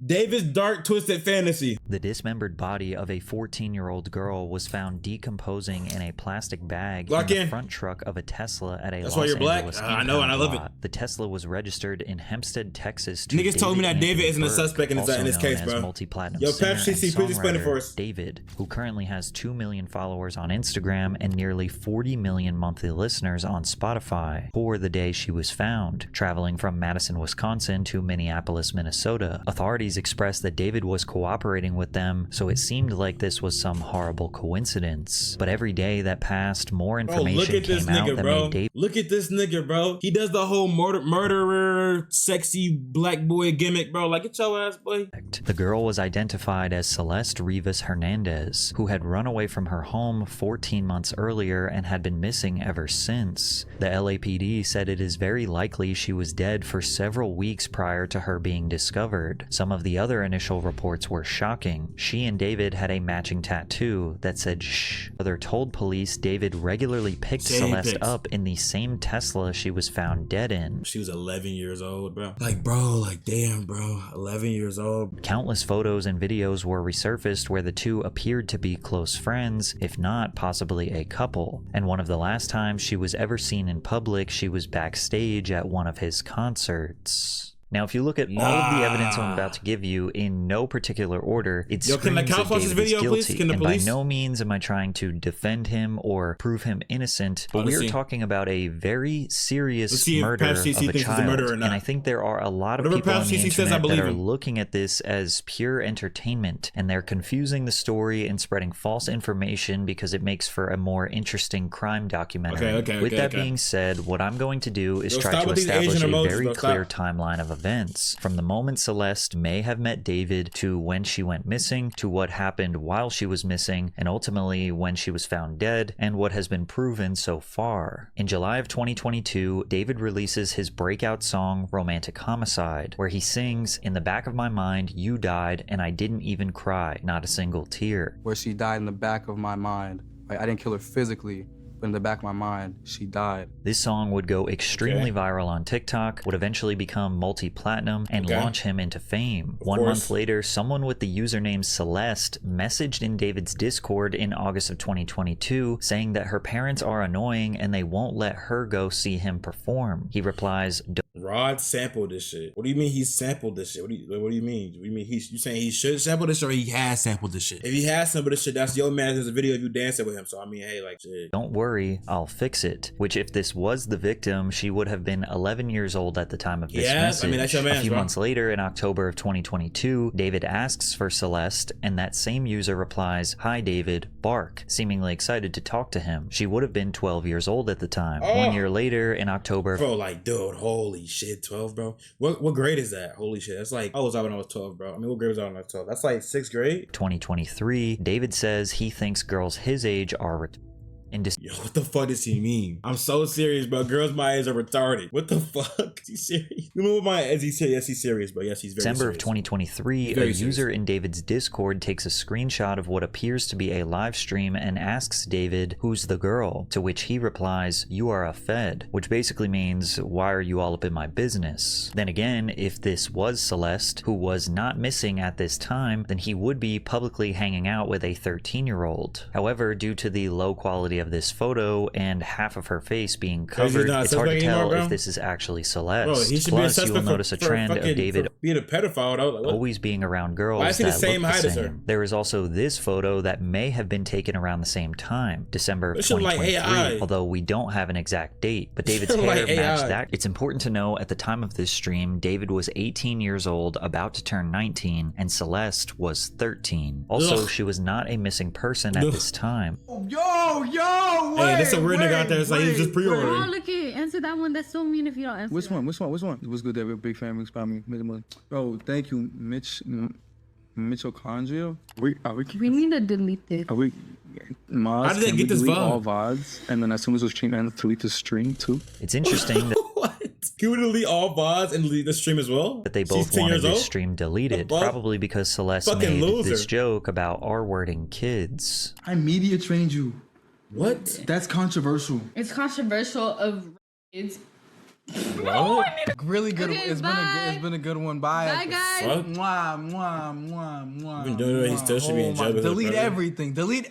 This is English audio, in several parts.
David's dark, twisted fantasy. The dismembered body of a 14-year-old girl was found decomposing in a plastic bag in the front truck of a Tesla at a Los Angeles I know, and I love it. The Tesla was registered in Hempstead, Texas. Niggas told me that David isn't a suspect in this case, bro. Multi-platinum Yo, singer Pep CC, and please explain it for songwriter us. David, who currently has 2 million followers on Instagram and nearly 40 million monthly listeners on Spotify, for the day she was found, traveling from Madison, Wisconsin to Minneapolis, Minnesota. Authorities expressed that David was cooperating with them, so it seemed like this was some horrible coincidence. But every day that passed, more information came out that made David... Look at this nigga, bro. He does the whole murderer, sexy black boy gimmick, bro. Like, get your ass, boy. The girl was identified as Celeste Rivas Hernandez, who had run away from her home 14 months earlier and had been missing ever since. The LAPD said it is very likely she was dead for several weeks prior to her being discovered. Some of the other initial reports were shocking. She and David had a matching tattoo that said shh. Other told police David regularly picked Celeste up in the same Tesla she was found dead in. She was 11 years old, bro. Like, bro, like, damn, bro. 11 years old. Countless photos and videos were resurfaced where the two appeared to be close friends, if not possibly a couple. And one of the last times she was ever seen in public, she was backstage at one of his concerts. Now, if you look at all of the evidence I'm about to give you in no particular order, it screams that David is guilty. And by no means am I trying to defend him or prove him innocent, but we are talking about a very serious murder of a child. And I think there are a lot of people on the internet that are looking at this as pure entertainment, and they're confusing the story and spreading false information because it makes for a more interesting crime documentary. With that being said, what I'm going to do is try to establish a very clear timeline of events, from the moment Celeste may have met David to when she went missing to what happened while she was missing and ultimately when she was found dead and what has been proven so far. In July of 2022, David releases his breakout song Romantic Homicide, where he sings, "In the back of my mind, you died and I didn't even cry, not a single tear." Where she died in the back of my mind. Like, I didn't kill her physically, but in the back of my mind, she died. This song would go extremely viral on TikTok, would eventually become multi-platinum, and launch him into fame. 1 month later, someone with the username Celeste messaged in David's Discord in August of 2022 saying that her parents are annoying and they won't let her go see him perform. He replies, Rod sampled this shit. What do you mean he sampled this shit? What do you mean? What do you mean you saying he should sample this or he has sampled this shit? If he has sampled this shit, that's your man. There's a video of you dancing with him. So I mean, hey, like, shit. Don't worry, I'll fix it. Which, if this was the victim, she would have been 11 years old at the time of this message. I mean, that's your man. A few months later, in October of 2022, David asks for Celeste, and that same user replies, "Hi David, bark," seemingly excited to talk to him. She would have been 12 years old at the time. 1 year later, in October, bro, like, dude, holy shit, 12, bro. What grade is that? Holy shit, that's like, I was out when I was 12, bro. I mean, what grade was I when I was 12? That's like 6th grade. 2023, David says he thinks girls his age are Yo, what the fuck does he mean? I'm so serious, bro. Girls my age are retarded. What the fuck? Is he serious? You know what is he serious? Yes, he's serious, bro. Yes, he's very December serious. of 2023, a user in David's Discord takes a screenshot of what appears to be a live stream and asks David, "Who's the girl?" To which he replies, "You are a Fed," which basically means, "Why are you all up in my business?" Then again, if this was Celeste, who was not missing at this time, then he would be publicly hanging out with a 13-year-old. However, due to the low quality of this photo and half of her face being covered, it's hard to tell if this is actually Celeste. Bro, he should Plus, be a you will notice a trend of David being a pedophile, though. Like, always being around girls that look the same. There is also this photo that may have been taken around the same time, December of 2023, although we don't have an exact date, but David's hair matched that. It's important to know at the time of this stream, David was 18 years old, about to turn 19, and Celeste was 13. Also, she was not a missing person at this time. Hey, there's a weird nigga out there that's like he's just pre-ordering. Oh, look it. Answer that one. That's so mean if you don't answer. Which one? It was good that we're a big family. Bro, thank you, Mitochondria. We need to delete this. Are we? Maz, how did they get this VOD? All VODs, and then as soon as it was streamed, I had to delete the stream too. It's interesting that what? Can we delete all VODs and delete the stream as well? That they both wanted this stream deleted, probably because Celeste made this joke about R-wording kids. I media trained you. What? That's controversial. It's controversial of kids. What? Really good. Okay, It's been a good one. Bye. Bye, guys. Fuck? Mwah, mwah, mwah, mwah. Been doing it, he still should be in jail. Delete everything. Delete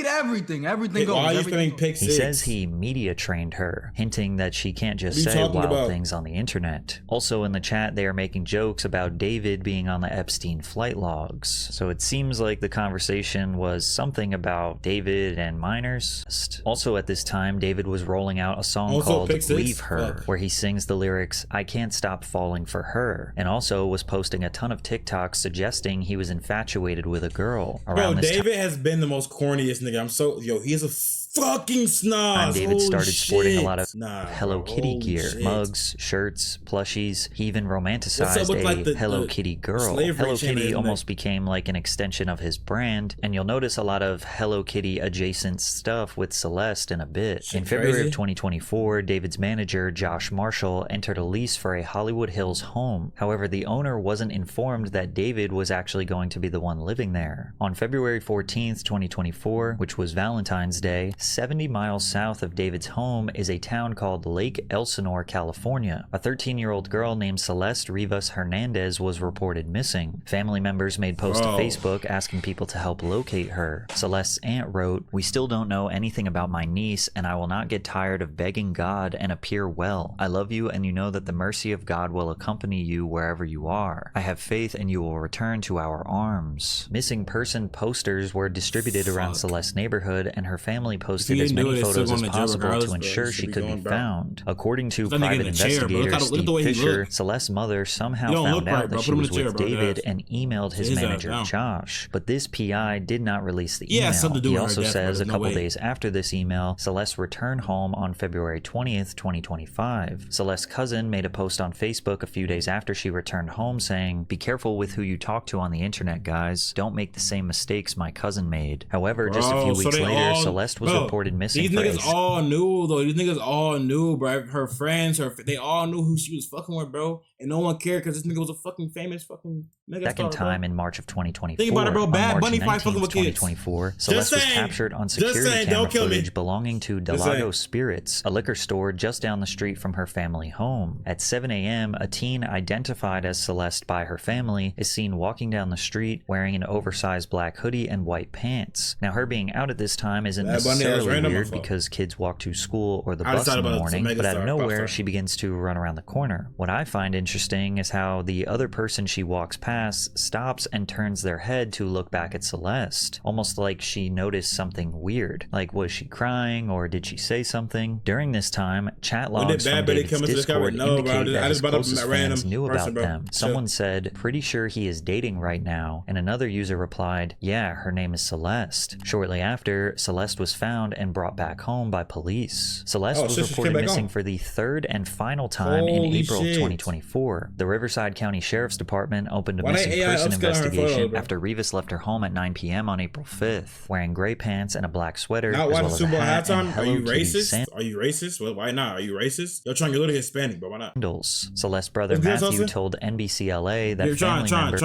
everything. Everything goes. Why are you Everything spamming pick He six? says he media trained her, hinting that she can't just What are you say talking wild about? things on the internet. Also in the chat, they are making jokes about David being on the Epstein flight logs. So it seems like the conversation was something about David and minors. Also at this time, David was rolling out a song Also called pick six? Leave Her, Fuck. where he sings the lyrics, I can't stop falling for her, and also was posting a ton of TikToks suggesting he was infatuated with a girl. Bro, Around this David has been the most corniest nigga. I'm so he's a fucking snob. time, David Holy started sporting a shit. lot of Nah, Hello bro. Kitty Holy gear, shit. mugs, shirts, plushies. He even What's romanticized up with, like, a the Hello Kitty girl. slavery Hello chain Kitty in almost there? became like an extension of his brand, and you'll notice a lot of Hello Kitty adjacent stuff with Celeste in a bit. Shit In February crazy. of 2024, David's manager, Josh Marshall, entered a lease for a Hollywood Hills home. However, the owner wasn't informed that David was actually going to be the one living there. On February 14th, 2024, which was Valentine's Day, 70 miles south of David's home is a town called Lake Elsinore, California. A 13-year-old girl named Celeste Rivas Hernandez was reported missing. Family members made posts Bro. to Facebook asking people to help locate her. Celeste's aunt wrote, "We still don't know anything about my niece, and I will not get tired of begging God and appear well. I love you, and you know that the mercy of God will accompany you wherever you are. I have faith and you will return to our arms." Missing person posters were distributed around Fuck. Celeste's neighborhood, and her family posted If as you didn't do many it, it's still photos as going to jail possible regardless, to bro. ensure You she should be could be going, bro. found. According to That nigga private in the chair, bro. Look investigator at the Steve way he Fisher, look. Celeste's mother somehow He don't found look out right, that bro. she Put him in was the chair, with bro. David Deadass. and emailed his Sit his ass manager down. Josh, but this PI did not release the Yeah, email. something to do He with her also death, bro. says a There's no couple way. days after this email, Celeste returned home on February 20th, 2025. Celeste's cousin made a post on Facebook a few days after she returned home saying, "Be careful with who you talk to on the internet, guys. Don't make the same mistakes my cousin made." However, just a few Bro, so weeks they later, all- Celeste was bro, reported missing These for niggas a all knew though. These niggas all knew, bro. Her friends, they all knew who she was fucking with, bro. And no one cared because this nigga was a fucking famous fucking mega second star, time bro. in March of 2024. Think about it, bro. On Bad March Bunny probably fucking 19th, with kids. 2024, Celeste was saying. captured on Just security saying. camera Don't kill me. footage belonging to Just Delado saying. Spirits, a liquor store just down the street from her family home. At 7 a.m., a teen identified as Celeste by her family is seen walking down the street wearing an oversized black hoodie and white pants. Now, her being out at this time isn't Bad Bunny, that's necessarily random, weird my fault. because kids walk to school or the I just bus thought in the about it, morning, some but out of megastar, pop nowhere, star. she begins to run around the corner. What I find interesting is how the other person she walks past stops and turns their head to look back at Celeste, almost like she noticed something weird. Like, was she crying or did she say something? During this time, chat When logs did from Bad Bunny David's come into this Discord comment? No, bro, indicate that I his just brought up closest a random fans knew person, about bro. them. Chill. Someone said, "Pretty sure he is dating right now," and another user replied, "Yeah, her name is Celeste." Shortly after, Celeste was found and brought back home by police. Celeste Oh, was shit, she came reported back missing home. for the third and final time in Holy April of shit. 2024. The Riverside County Sheriff's Department opened a Why they missing AI person upscaling her investigation photo, bro? after Rivas left her home at 9 p.m. on April 5th, wearing gray pants and a black sweater, Not as watching well as a Super Bowl hat and halftime? Are Hello you Kitty racist? Are you racist? Well, why not? Are you racist? Yo, Tron, you're a little Hispanic, bro. Why not? sandals. Celeste's brother What's good, Matthew Sosa? told NBCLA that Yo, Tron, family members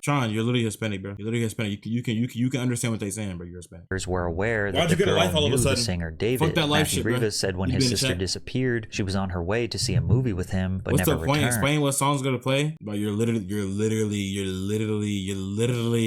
Tron, you're literally Hispanic, bro. You're literally Hispanic. You can understand what they're saying, bro. You're Hispanic. were aware Why'd that you the get a life girl all of a knew the sudden? singer David. Fuck that life Matthew shit, bro. Rivas said when You his be in the sister chat. disappeared, she was on her way to see a movie with him, but What's never the point? returned. Explain what song's gonna play. But you're literally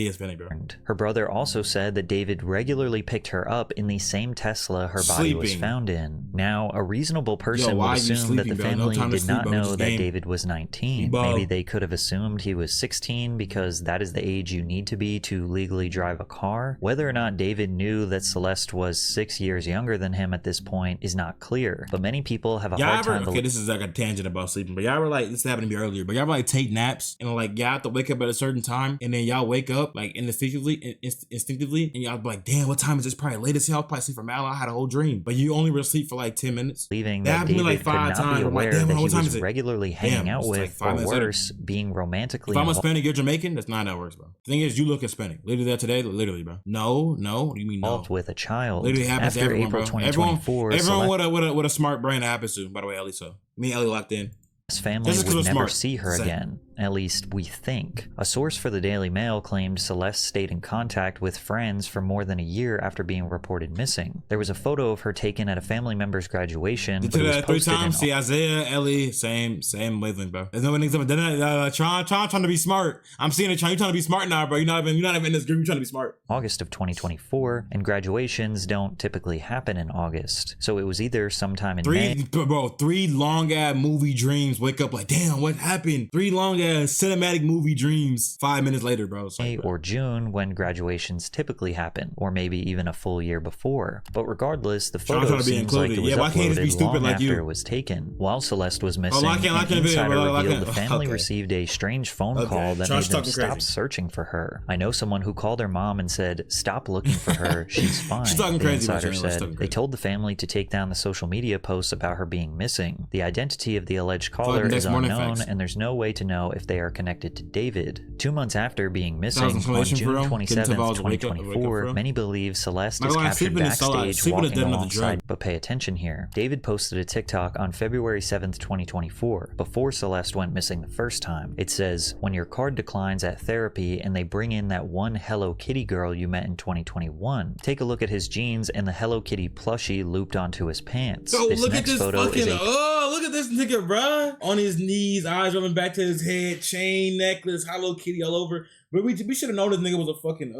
Hispanic, bro. Her brother also said that David regularly picked her up in the same Tesla her body was Sleeping. found in. Now, a reasonable person why would are you assume that the sleeping, bro? No family time to did sleep, not bro. know Just that game. David was 19. Bro. Maybe they could have assumed he was 16 because that is the age you need to be to legally drive a car. Whether or not David knew that Celeste was 6 years younger than him at this point is not clear, but many people have a Y'all hard ever, time okay, believing this is like a tangent about sleeping, but y'all ever like, this happened to me earlier, but y'all ever like take naps and like y'all have to wake up at a certain time and then y'all wake up like instinctively and y'all be like, damn, what time is this? Probably late as hell. I'll probably sleep for mad. I had a whole dream, but you only were asleep for like 10 minutes. That that happened to me, David like, could 5 not times. be I'm like, aware damn, that he what time was is it? regularly hanging Damn, out it's like with, 5 or minutes later. worse, being romantically If I'm involved. Hispanic, you're Jamaican. That's not how that works, bro. The thing is, you look Hispanic. Literally that today, literally, bro. No. What do you mean no? Involved with a child. Literally happens After to everyone, April bro. 2024, Everyone Celeste's with a smart brain that happens to. By the way, Ellie. So me and Ellie locked in. family Just 'cause would we're never smart. see her Same. again, at least we think. A source for the Daily Mail claimed Celeste stayed in contact with friends for more than a year after being reported missing. There was a photo of her taken at a family member's graduation, but it was three posted times. in See, Isaiah, Ellie, same wavelength, bro. There's no niggas trying to be smart. I'm seeing it. You're trying to be smart now, bro. You're not even in this group. You're trying to be smart. August of 2024, and graduations don't typically happen in August, so it was either sometime in May. Bro, 3 long ass movie dreams. Wake up like, damn, what happened? 3 long ass cinematic movie dreams. 5 minutes later, bro. May or June, when graduations typically happen, or maybe even a full year before. But regardless, the photo seems like it was uploaded long after it was taken. While Celeste was missing, an insider revealed the family received a strange phone call that made them stop searching for her. I know someone who called her mom and said, "Stop looking for her, she's fine." The insider said they told the family to take down the social media posts about her being missing. The identity of the alleged caller is unknown, and there's no way to know if they are connected to David. 2 months after being missing, on June 27th, 2024, many believe Celeste is captured backstage walking alongside. But pay attention here. David posted a TikTok on February 7th, 2024, before Celeste went missing the first time. It says, "When your card declines at therapy and they bring in that one Hello Kitty girl you met in 2021, take a look at his jeans and the Hello Kitty plushie looped onto his pants." So this look next at this photo fucking, is a look at this nigga, bruh. On his knees, eyes rolling back to his head, chain, necklace, Hello Kitty all over. But we should have known this nigga was a fucking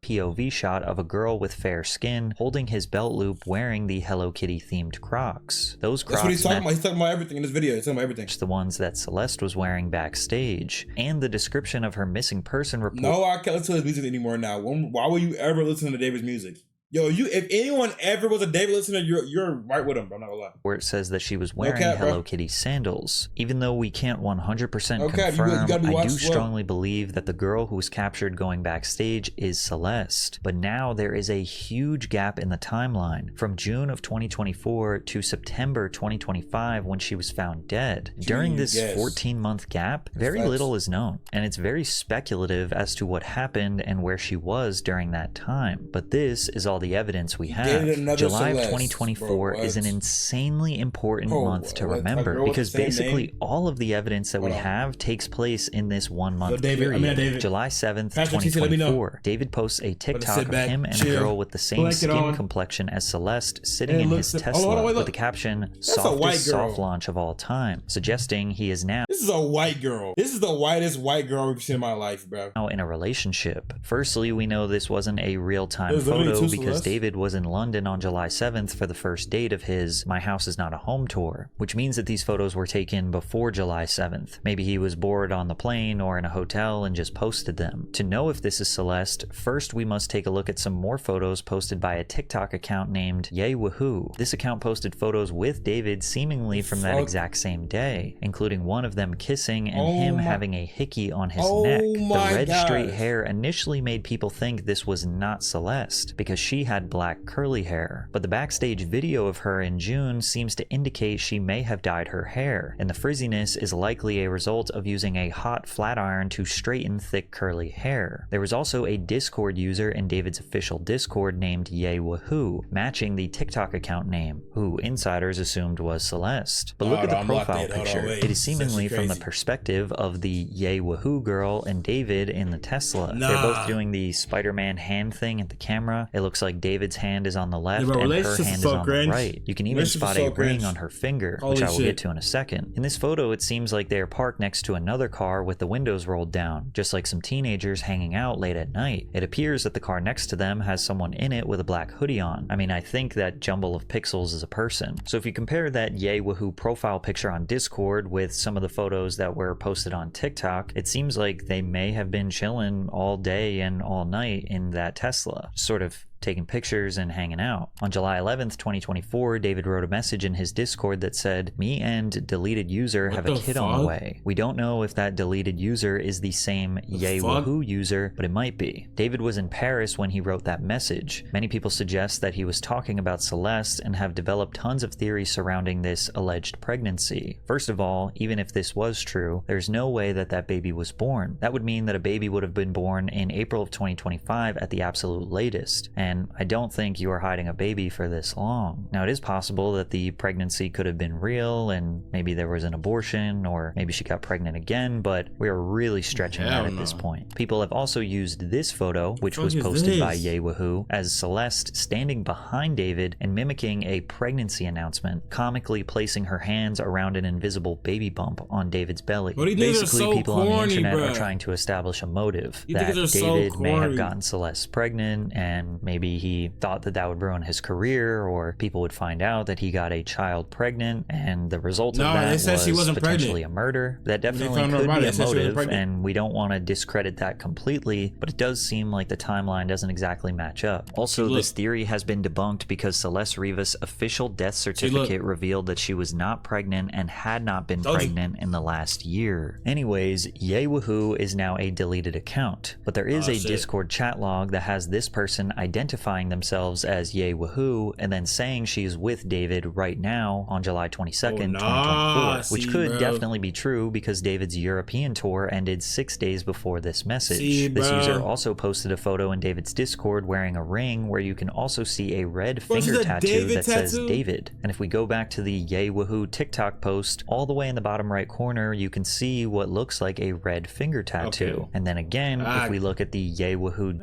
POV shot of a girl with fair skin holding his belt loop wearing the Hello Kitty themed Crocs. Those Crocs, that's what he's talking about. He's talking about everything in this video. He's talking about everything. The ones that Celeste was wearing backstage. And the description of her missing person report. No, I can't listen to his music anymore now. Why will you ever listen to David's music? Yo, if anyone ever was a David listener, you're right with him, bro. I'm not gonna lie. Where it says that she was wearing Hello Kitty sandals. Even though we can't 100% confirm, I do strongly believe that the girl who was captured going backstage is Celeste. But now there is a huge gap in the timeline from June of 2024 to September 2025 when she was found dead. During this 14-month gap, very little is known, and it's very speculative as to what happened and where she was during that time. But this is all the evidence we have. July of 2024 is an insanely important month to remember because basically all of the evidence that we have takes place in this 1 month period. July 7th, 2024. David posts a TikTok of him and a girl with the same skin complexion as Celeste sitting in his Tesla with the caption, "Softest soft launch of all time," suggesting he is now. This is a white girl. This is the whitest white girl I've seen in my life, bro. Now in a relationship. Firstly, we know this wasn't a real-time photo because David was in London on July 7th for the first date of his My House Is Not a Home tour, which means that these photos were taken before July 7th. Maybe he was bored on the plane or in a hotel and just posted them. To know if this is Celeste, first we must take a look at some more photos posted by a TikTok account named Yay Woohoo. This account posted photos with David seemingly from that exact same day, including one of them kissing and him having a hickey on his neck. The red straight hair initially made people think this was not Celeste because she had black curly hair, but the backstage video of her in June seems to indicate she may have dyed her hair, and the frizziness is likely a result of using a hot flat iron to straighten thick curly hair. There was also a Discord user in David's official Discord named Yay Woohoo, matching the TikTok account name, who insiders assumed was Celeste. But look at the profile picture. It is seemingly from the perspective of the Yay Woohoo girl and David in the Tesla. They're both doing the Spider-Man hand thing at the camera. It looks like David's hand is on the left and her hand is on the right. You can even spot a ring on her finger, which I will get to in a second. In this photo, it seems like they are parked next to another car with the windows rolled down, just like some teenagers hanging out late at night. It appears that the car next to them has someone in it with a black hoodie on. I mean, I think that jumble of pixels is a person. So if you compare that Yay Woohoo profile picture on Discord with some of the photos that were posted on TikTok, it seems like they may have been chilling all day and all night in that Tesla, sort of taking pictures and hanging out. On July 11th, 2024, David wrote a message in his Discord that said, "Me and deleted user have a kid on the way." We don't know if that deleted user is the same Yay Woohoo user, but it might be. David was in Paris when he wrote that message. Many people suggest that he was talking about Celeste and have developed tons of theories surrounding this alleged pregnancy. First of all, even if this was true, there's no way that that baby was born. That would mean that a baby would have been born in April of 2025 at the absolute latest. And and I don't think you were hiding a baby for this long. Now, it is possible that the pregnancy could have been real and maybe there was an abortion, or maybe she got pregnant again, but we are really stretching that at this point. People have also used this photo, which was posted by Yewahoo, as Celeste standing behind David and mimicking a pregnancy announcement, comically placing her hands around an invisible baby bump on David's belly. Basically, people on the internet are trying to establish a motive that David may have gotten Celeste pregnant, and maybe he thought that that would ruin his career, or people would find out that he got a child pregnant, and the result of that was potentially a murder. That definitely could be a motive, and we don't want to discredit that completely, but it does seem like the timeline doesn't exactly match up. Also, this theory has been debunked because Celeste Rivas' official death certificate revealed that she was not pregnant and had not been pregnant in the last year. Anyways, Yewahoo is now a deleted account, but there is a Discord chat log that has this person identifying themselves as Yewahoo and then saying she's with David right now on July 22nd, 2024, which could definitely be true because David's European tour ended 6 days before this message. This user also posted a photo in David's Discord wearing a ring where you can also see a red finger tattoo that says David. And if we go back to the Yewahoo TikTok post, all the way in the bottom right corner, you can see what looks like a red finger tattoo. And then again, if we look at the Yewahoo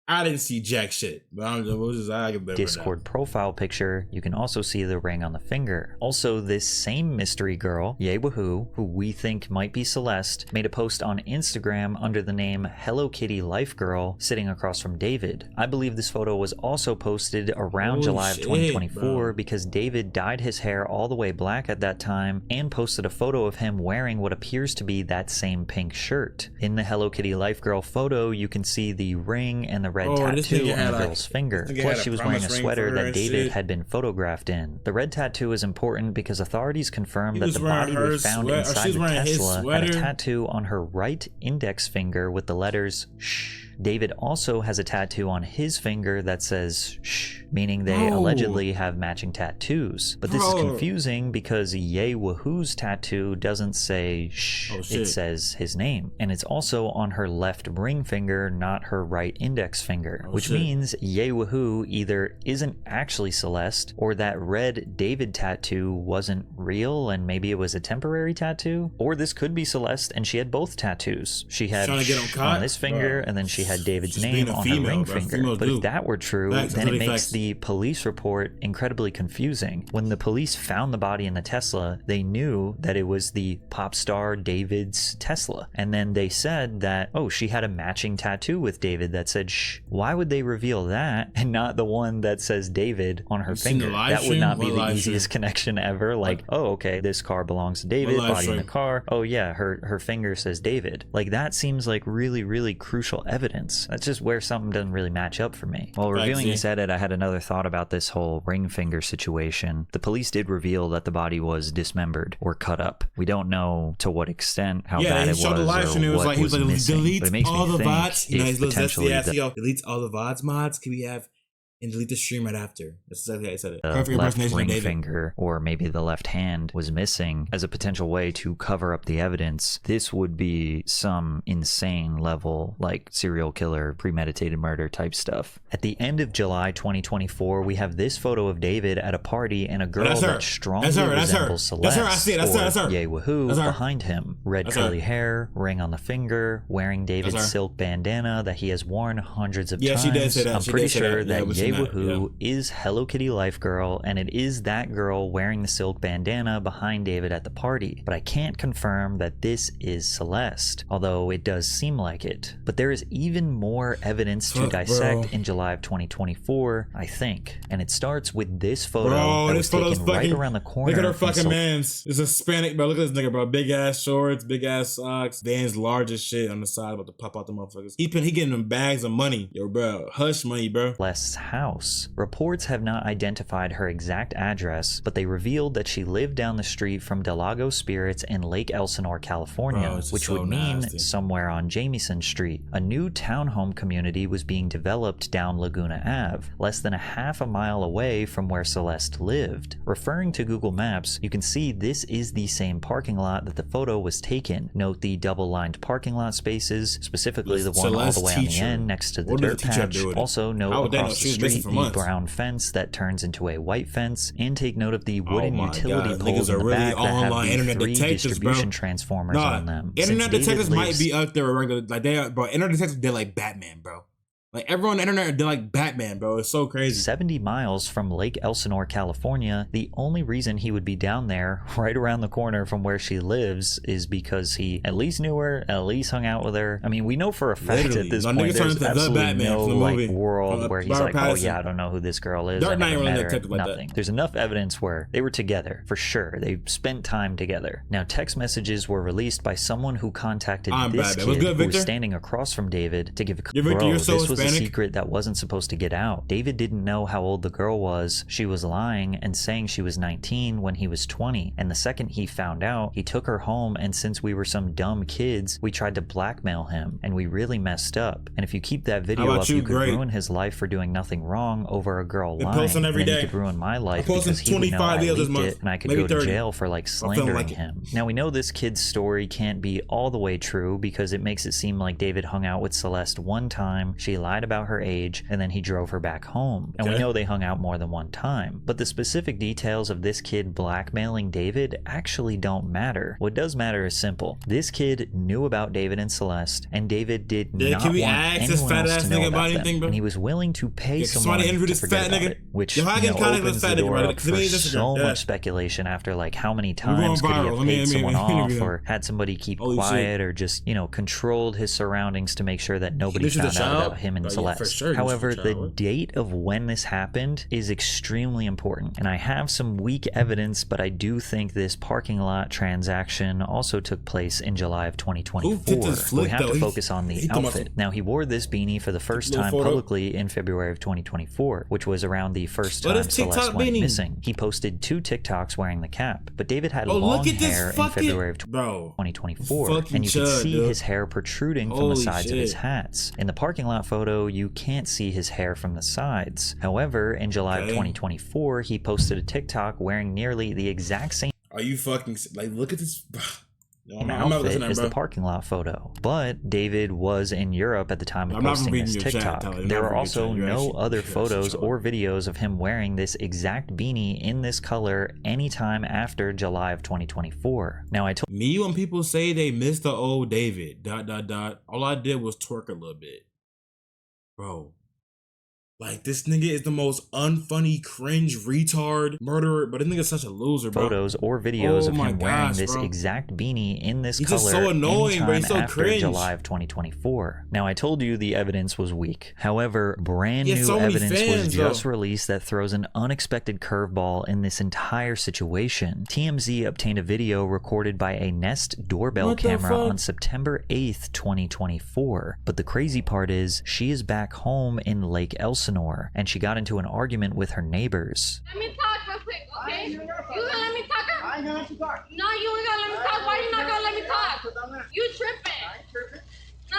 I didn't see jack shit, but Discord profile picture, you can also see the ring on the finger. Also, this same mystery girl, Yewahoo, who we think might be Celeste, made a post on Instagram under the name Hello Kitty Life Girl sitting across from David. I believe this photo was also posted around July of 2024 because David dyed his hair all the way black at that time and posted a photo of him wearing what appears to be that same pink shirt. In the Hello Kitty Life Girl photo, you can see the ring and the red tattoo on the girl's finger. Plus, she was wearing a sweater that David had been photographed in. The red tattoo is important because authorities confirmed that the body they found inside the Tesla had a tattoo on her right index finger with the letters shh. David also has a tattoo on his finger that says shh, meaning they allegedly have matching tattoos. But this is confusing because Yewahoo's tattoo doesn't say shh, it says his name. And it's also on her left ring finger, not her right index finger, which means Yewahoo either isn't actually Celeste, or that red David tattoo wasn't real and maybe it was a temporary tattoo, or this could be Celeste and she had both tattoos. She had shh on this finger and then she had David's name on her ring finger. But if that were true, then it makes the police report incredibly confusing. When the police found the body in the Tesla, they knew that it was the pop star David's Tesla. And then they said that, oh, she had a matching tattoo with David that said shh. Why would they reveal that and not the one that says David on her finger? That would not be the easiest connection ever. Like, oh, okay, this car belongs to David, body in the car. Oh yeah, her finger says David. Like, that seems like really, really crucial evidence. That's just where something doesn't really match up for me. While reviewing this edit, I had another thought about this whole ring finger situation. The police did reveal that the body was dismembered or cut up. We don't know to what extent, how bad it was, or what was missing. But it makes me think if potentially deletes all the VODs mods, can we have and delete the stream right after. That's exactly how I said it. The left ring finger, or maybe the left hand, was missing as a potential way to cover up the evidence. This would be some insane level, like serial killer, premeditated murder type stuff. At the end of July 2024, we have this photo of David at a party and a girl that strongly resembles Celeste or Yewahoo behind him. Red curly hair, ring on the finger, wearing David's silk bandana that he has worn hundreds of times. She did say that. I'm pretty sure that Yewahoo is Hello Kitty Life Girl, and it is that girl wearing the silk bandana behind David at the party. But I can't confirm that this is Celeste, although it does seem like it. But there is even more evidence to dissect in July of 2024, I think. And it starts with this photo that was taken right around the corner. Look at her fucking mans. It's Hispanic, bro. Look at this nigga, bro. Big ass shorts, big ass socks. Vans large as shit on the side, about to pop out the motherfuckers. He getting them bags of money. Yo, bro. Hush money, bro. Celeste's house. Reports have not identified her exact address, but they revealed that she lived down the street from Delago Spirits in Lake Elsinore, California, Bro, which so would mean nasty. somewhere on Jamieson Street. A new townhome community was being developed down Laguna Ave, less than a half a mile away from where Celeste lived. Referring to Google Maps, you can see this is the same parking lot that the photo was taken. Note the double-lined parking lot spaces, specifically the one all the way on the end next to the dirt patch. Also note across the street the brown fence that turns into a white fence, and take note of the wooden utility poles in the back that have the 3 distribution transformers on them. Internet detectives might be up there regular, like they are, bro. Internet detectives did like Batman, bro. Like everyone on the internet did like Batman, bro. It's so crazy. 70 miles from Lake Elsinore, California, the only reason he would be down there right around the corner from where she lives is because he at least knew her, at least hung out with her. I mean, we know for a fact at this point there's absolutely no like world where he's like, oh yeah, I don't know who this girl is. I never met her. Nothing. There's enough evidence where they were together for sure. They spent time together. Now, text messages were released by someone who contacted this kid who was standing across from David to give a bro, this was a secret that wasn't supposed to get out. David didn't know how old the girl was. She was lying and saying she was 19 when he was 20. And the second he found out, he took her home, and since we were some dumb kids, we tried to blackmail him, and we really messed up. And if you keep that video up, you could ruin his life for doing nothing wrong over a girl lying. And then you could ruin my life because he would know I leaked it, and I could go to jail for like slandering him. Now, we know this kid's story can't be all the way true because it makes it seem like David hung out with Celeste one time, she lied about her age, and then he drove her back home. And we know they hung out more than one time. But the specific details of this kid blackmailing David actually don't matter. What does matter is simple. This kid knew about David and Celeste, and David did not want anyone else to know about them. And he was willing to pay someone to forget about it, which opens the door up for so much speculation after like how many times could he have paid someone off or had somebody keep quiet or just, controlled his surroundings to make sure that nobody found out about him and Celeste. However, the date of when this happened is extremely important, and I have some weak evidence, but I do think this parking lot transaction also took place in July of 2024. We have to focus on the outfit. Now, he wore this beanie for the first time publicly in February of 2024, which was around the first time Celeste went missing. He posted 2 TikToks wearing the cap, but David had long hair in February of 2024, and you can see his hair protruding from the sides of his hats. In the parking lot photo, you can't see his hair from the sides. However, in July of 2024, he posted a TikTok wearing nearly the exact same Are you fucking like, look at this, bro. outfit is the parking lot photo. But David was in Europe at the time of posting this TikTok. There are also no other photos or videos of him wearing this exact beanie in this color anytime after July of 2024. Now, I told me when people say they miss the old David, all I did was twerk a little bit. Bro. Like, this nigga is the most unfunny, cringe, retard, murderer, but this nigga's such a loser, bro. Photos or videos of him wearing this exact beanie in this color just so annoying, bro. He's so after cringe. July of 2024. Now, I told you the evidence was weak. However, brand new evidence was just released that throws an unexpected curveball in this entire situation. TMZ obtained a video recorded by a Nest doorbell camera on September 8th, 2024. But the crazy part is, she is back home in Lake Elsinore, and she got into an argument with her neighbors. Let me talk real quick, okay? You gonna let me talk? I ain't gonna let you talk. No, you ain't gonna let me talk. Why you not gonna let me talk? You tripping. I ain't tripping. Nah,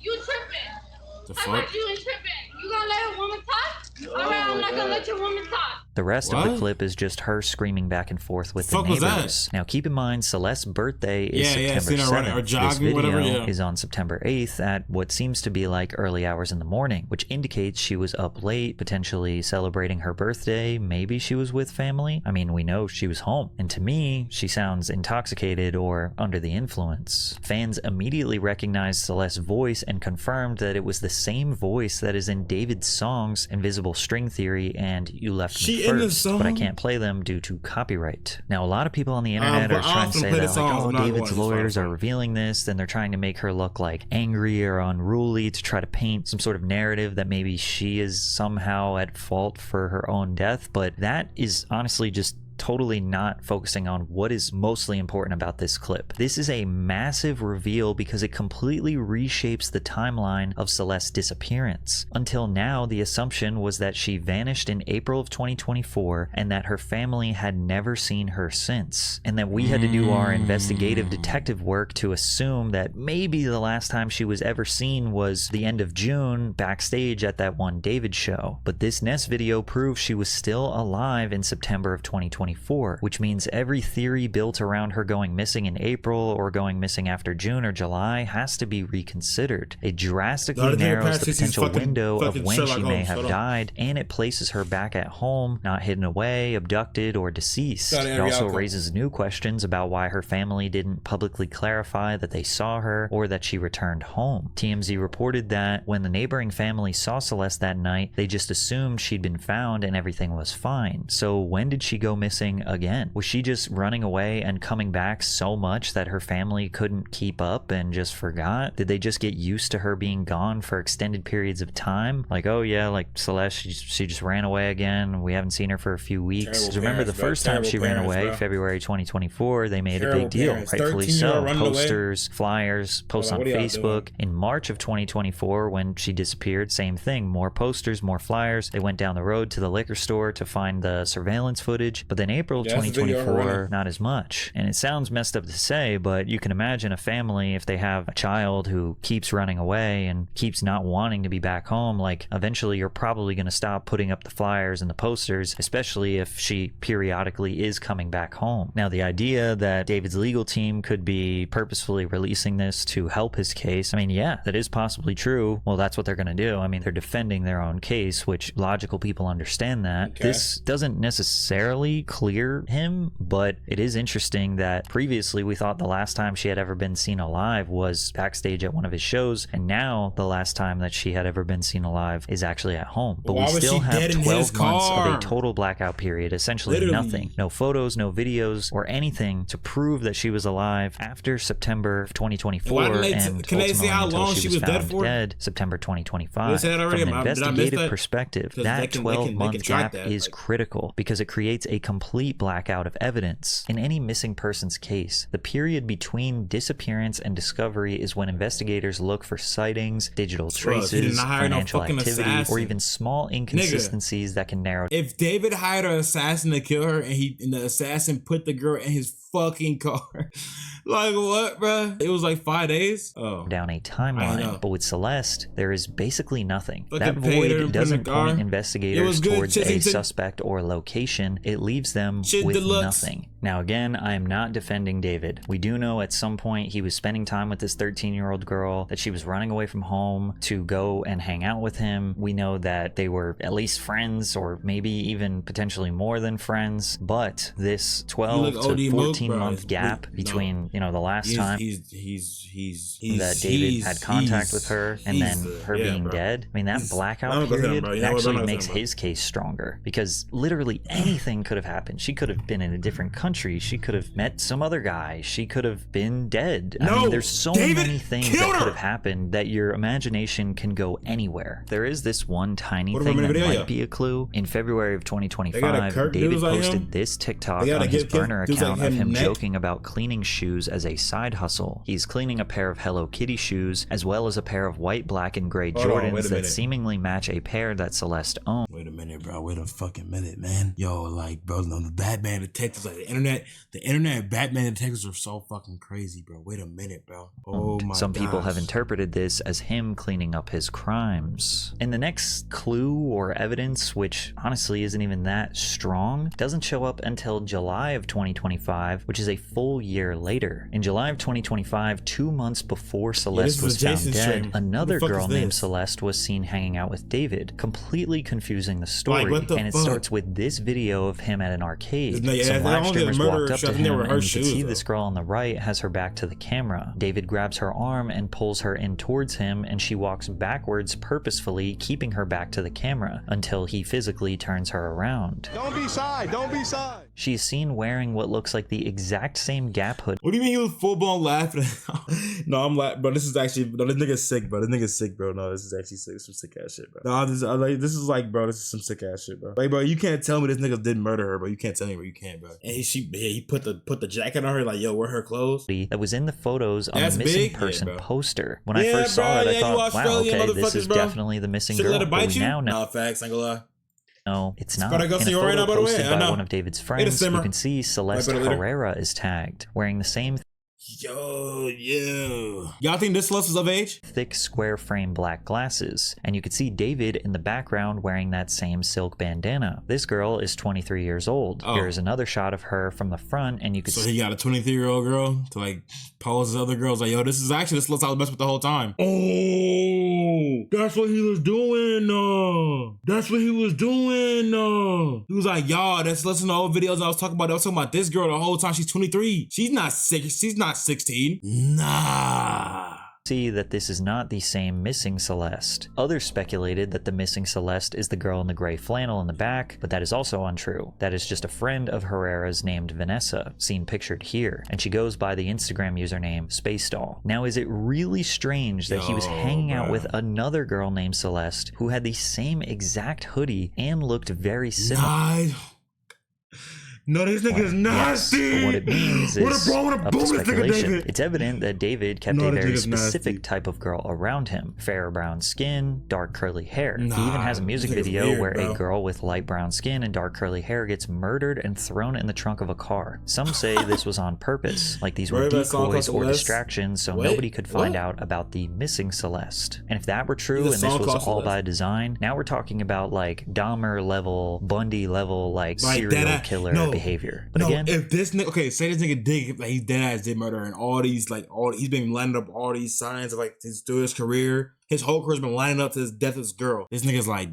you tripping. The fuck? I heard you ain't tripping. You gonna let a woman talk? Alright, I'm not gonna let your woman talk. The rest of the clip is just her screaming back and forth with the neighbors. Now, keep in mind, Celeste's birthday is September 7th. This video is on September 8th at what seems to be like early hours in the morning, which indicates she was up late, potentially celebrating her birthday. Maybe she was with family. I mean, we know she was home. And to me, she sounds intoxicated or under the influence. Fans immediately recognized Celeste's voice and confirmed that it was the same voice that is in David's songs Invisible String Theory and You Left Me First, but I can't play them due to copyright. Now, a lot of people on the internet are trying to say that, like, oh, David's lawyers are revealing this, then they're trying to make her look like angry or unruly to try to paint some sort of narrative that maybe she is somehow at fault for her own death, but that is honestly just totally not focusing on what is mostly important about this clip. This is a massive reveal because it completely reshapes the timeline of Celeste's disappearance. Until now, the assumption was that she vanished in April of 2024 and that her family had never seen her since, and that we had to do our investigative detective work to assume that maybe the last time she was ever seen was the end of June backstage at that one David show. But this next video proves she was still alive in September of 2024, which means every theory built around her going missing in April or going missing after June or July has to be reconsidered. It drastically narrows the potential window of when she may have died, and it places her back at home, not hidden away, abducted, or deceased. It also raises new questions about why her family didn't publicly clarify that they saw her or that she returned home. TMZ reported that when the neighboring family saw Celeste that night, they just assumed she'd been found and everything was fine. So when did she go missing again? Was she just running away and coming back so much that her family couldn't keep up and just forgot? Did they just get used to her being gone for extended periods of time? Like, oh yeah, like Celeste, she just ran away again. We haven't seen her for a few weeks. Remember the first time she ran away, February 2024, they made a big deal, rightfully so. Posters, flyers, posts on Facebook. In March of 2024, when she disappeared, same thing. More posters, more flyers. They went down the road to the liquor store to find the surveillance footage. But then April 2024, not as much. And it sounds messed up to say, but you can imagine a family, if they have a child who keeps running away and keeps not wanting to be back home, like eventually you're probably going to stop putting up the flyers and the posters, especially if she periodically is coming back home. Now, the idea that David's legal team could be purposefully releasing this to help his case, I mean, yeah, that is possibly true. Well, that's what they're going to do. I mean, they're defending their own case, which logical people understand that. Okay. This doesn't necessarily clear him, but it is interesting that previously we thought the last time she had ever been seen alive was backstage at one of his shows, and now the last time that she had ever been seen alive is actually at home. But we still have 12 months of a total blackout period, essentially nothing. No photos, no videos, or anything to prove that she was alive after September of 2024, and can they say how long she was dead for? September 2025. From an investigative perspective, that 12-month gap is critical because it creates a complete blackout of evidence. In any missing persons case, the period between disappearance and discovery is when investigators look for sightings, digital traces, financial activity, or even small inconsistencies that can narrow. If David hired an assassin to kill her and the assassin put the girl in his fucking car, like what, bro? It was like 5 days. Down a timeline, but with Celeste, there is basically nothing. That void doesn't point investigators towards a suspect or location. It leaves them with nothing. Now, again, I am not defending David. We do know at some point he was spending time with this 13-year-old girl, that she was running away from home to go and hang out with him. We know that they were at least friends, or maybe even potentially more than friends. But this 12 to 14-month gap between, you know, the last time that David had contact with her and then her being dead, I mean, that blackout period actually makes his case stronger, because literally anything could have happened. She could have been in a different country. She could have met some other guy. She could have been dead. I mean, there's so many things that could have happened that your imagination can go anywhere. There is this one tiny thing that might be a clue. In February of 2025, David posted this TikTok on his burner account of him joking about cleaning shoes as a side hustle. He's cleaning a pair of Hello Kitty shoes, as well as a pair of white, black, and gray Jordans that seemingly match a pair that Celeste owned. Wait a minute, bro. Wait a fucking minute, man. Yo, like, bro, the Batman detectives, like the internet Batman detectives are so fucking crazy, bro. Wait a minute, bro. Oh my god. Some people have interpreted this as him cleaning up his crimes. And the next clue or evidence, which honestly isn't even that strong, doesn't show up until July of 2025, which is a full year later. In July of 2025, 2 months before Celeste was found dead, another girl named Celeste was seen hanging out with David, completely confusing the story. And it starts with this video of him at an arcade. Some live streamers walked up to him, and you can see this girl on the right has her back to the camera. David grabs her arm and pulls her in towards him, and she walks backwards purposefully, keeping her back to the camera until he physically turns her around. Don't be shy, don't be shy. She is seen wearing what looks like the exact same Gap hoodie. What do you mean he was full blown laughing? No, I'm like, bro. This is actually, no, this nigga's sick, bro. This nigga's sick, bro. No, this is actually sick. Some sick ass shit, bro. No, this is like, bro. This is some sick ass shit, bro. Like, bro, you can't tell me this nigga didn't murder her, bro. You can't tell me, bro. You can't, bro. And he put the jacket on her, like, yo, where her clothes? That was in the photos on That's the missing big? person Yeah, bro. poster. When I first saw it, I thought, wow, okay, this is definitely the missing girl. But we now know. Nah, facts, ain't gonna lie. No, it's not. But I go In a see her right photo now, by the way. posted I by know. one of David's friends, you can see Celeste Herrera is tagged, wearing the same Yo, yeah. Y'all think this Celeste is of age? thick square frame black glasses, and you could see David in the background wearing that same silk bandana. This girl is 23 years old. Here's another shot of her from the front, and you could So he got a 23-year-old girl to like pose as other girls, like, yo, this is actually the Celeste I was messing with the whole time. Oh, that's what he was doing. That's what he was doing. He was like, y'all, that's listening to old videos I was talking about. I was talking about this girl the whole time. She's 23. She's not 16. Nah. see that this is not the same missing Celeste. Others speculated that the missing Celeste is the girl in the gray flannel in the back, but that is also untrue. That is just a friend of Herrera's named Vanessa, seen pictured here, and she goes by the Instagram username Space Doll. Now, is it really strange that he was hanging out with another girl named Celeste who had the same exact hoodie and looked very similar? No, this nigga's nasty. Yes, but what it means is up to speculation. It's evident that David kept a very specific type of girl around him. Fair brown skin, dark curly hair. He even has a music video where a girl with light brown skin and dark curly hair gets murdered and thrown in the trunk of a car. Some say this was on purpose, like these were decoys or distractions so nobody could find out about the missing Celeste. And if that were true and this was all by design, now we're talking about like Dahmer level, Bundy level, like serial killer behavior. But again, if this nigga, okay, say this nigga did, like, he dead ass did murder and all these, like, he's been lining up all these signs of, like, through his career. His whole career's been lining up to his death of this girl. This nigga's like,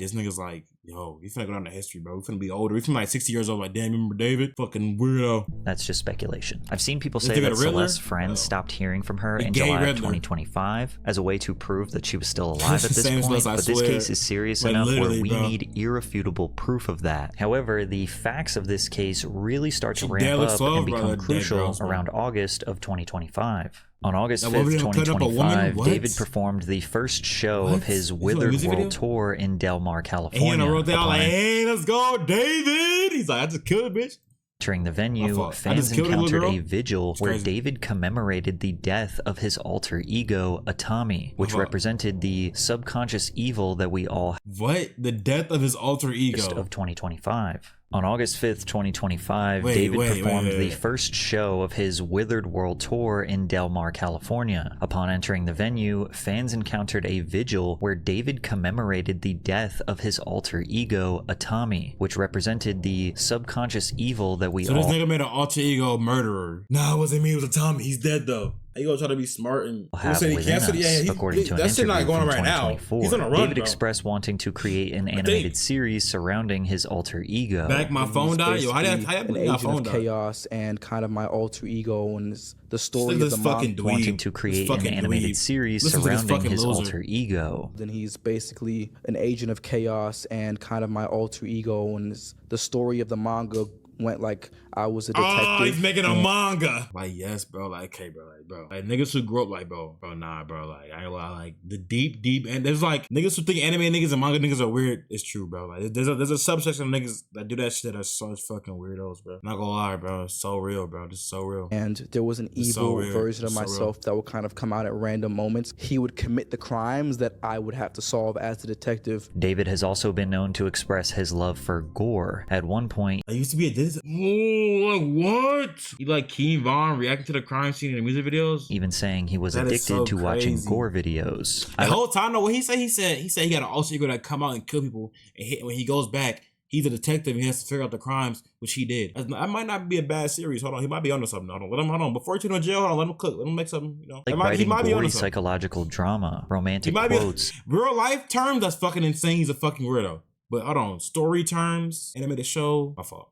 yo, we finna go down to history, bro. We finna be older. We finna like 60 years old. Like, damn, remember David? Fucking weirdo. That's just speculation. I've seen people say that Celeste's friends stopped hearing from her in July of 2025 as a way to prove that she was still alive at this point. But this case is serious enough where we need irrefutable proof of that. However, the facts of this case really start to ramp up and become crucial around August of 2025. On August 5th, 2025, David performed the first show of his Withered World Tour in Del Mar, California. He wrote down like, hey, let's go, David. He's like, I just killed a bitch. Entering the venue, fans encountered a vigil where David commemorated the death of his alter ego, Atami, which represented the subconscious evil that we all have. What? The death of his alter ego? Of 2025. On August 5th, 2025, David performed the first show of his Withered World Tour in Del Mar, California. Upon entering the venue, fans encountered a vigil where David commemorated the death of his alter ego, Atami, which represented the subconscious evil that we all... So this nigga made an alter ego murderer. Nah, it wasn't me, it was Atami. He's dead though. You gonna try to be smart and according to an interview not going from right 2024. He's on a run, David expressed wanting to create an animated series surrounding his alter ego. Back my phone died. Yo, how an agent of chaos and kind of my alter ego and the story of the manga. Wanting to create an animated series surrounding his alter ego. Then he's basically an agent of chaos and kind of my alter ego, and the story of the manga went like I was a detective. Oh, he's making a manga. Like, yes, bro. Like, okay, bro. Like, niggas who grew up like, bro, nah, bro. Like, I ain't gonna lie. Like, the deep, and there's like niggas who think anime niggas and manga niggas are weird. It's true, bro. Like, there's a subsection of niggas that do that shit that are so fucking weirdos, bro. Not gonna lie, bro. It's so real, bro. This is so real. And there was an evil version of myself that would kind of come out at random moments. He would commit the crimes that I would have to solve as a detective. David has also been known to express his love for gore. At one point, I used to be a dentist. Like, what? You like Keen Vaughn reacting to the crime scene in the music videos? Even saying he was addicted to watching gore videos. The whole time, though, what he said he got an alter ego that come out and kill people, and when he goes back, he's a detective and he has to figure out the crimes, which he did. That might not be a bad series. Hold on, he might be onto something. Hold on. Before he turn to jail, hold on, let him cook. Let him make something, you know. Like he might be onto psychological drama, romantic quotes. Real life terms, that's fucking insane. He's a fucking weirdo. But hold on, story terms, animated show, my fault.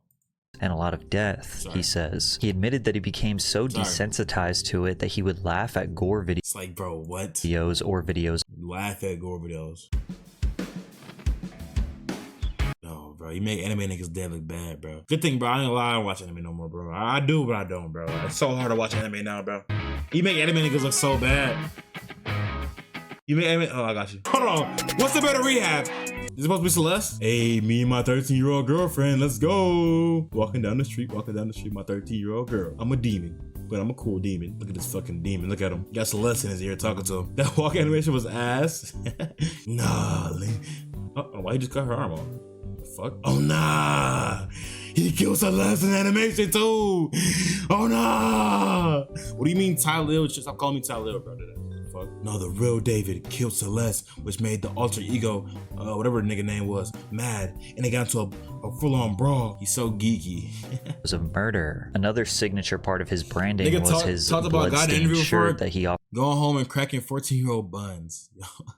And a lot of death, he says. He admitted that he became so desensitized to it that he would laugh at gore videos. It's like, bro, what? Videos. Laugh at gore videos. No, bro. You make anime niggas dead look bad, bro. Good thing, bro. I ain't gonna lie, I don't watch anime no more, bro. I do, but I don't, bro. It's so hard to watch anime now, bro. You make anime niggas look so bad. You make anime. Oh, I got you. Hold on. What's the better rehab? Is it supposed to be Celeste? Hey, me and my 13-year-old girlfriend. Let's go. Walking down the street, my 13-year-old girl. I'm a demon. But I'm a cool demon. Look at this fucking demon. Look at him. Got Celeste in his ear talking to him. That walk animation was ass. Nah. Why he just cut her arm off? The fuck? Oh, nah. He killed Celeste in animation too. Oh, nah. What do you mean Ty Lil? Stop calling me Ty Lil, bro. Fuck. No, the real David killed Celeste, which made the alter ego, whatever the nigga name was, mad, and they got into a full-on brawl. He's so geeky. It was a murder. Another signature part of his branding nigga was his blood-stained shirt that he going home and cracking 14-year-old buns.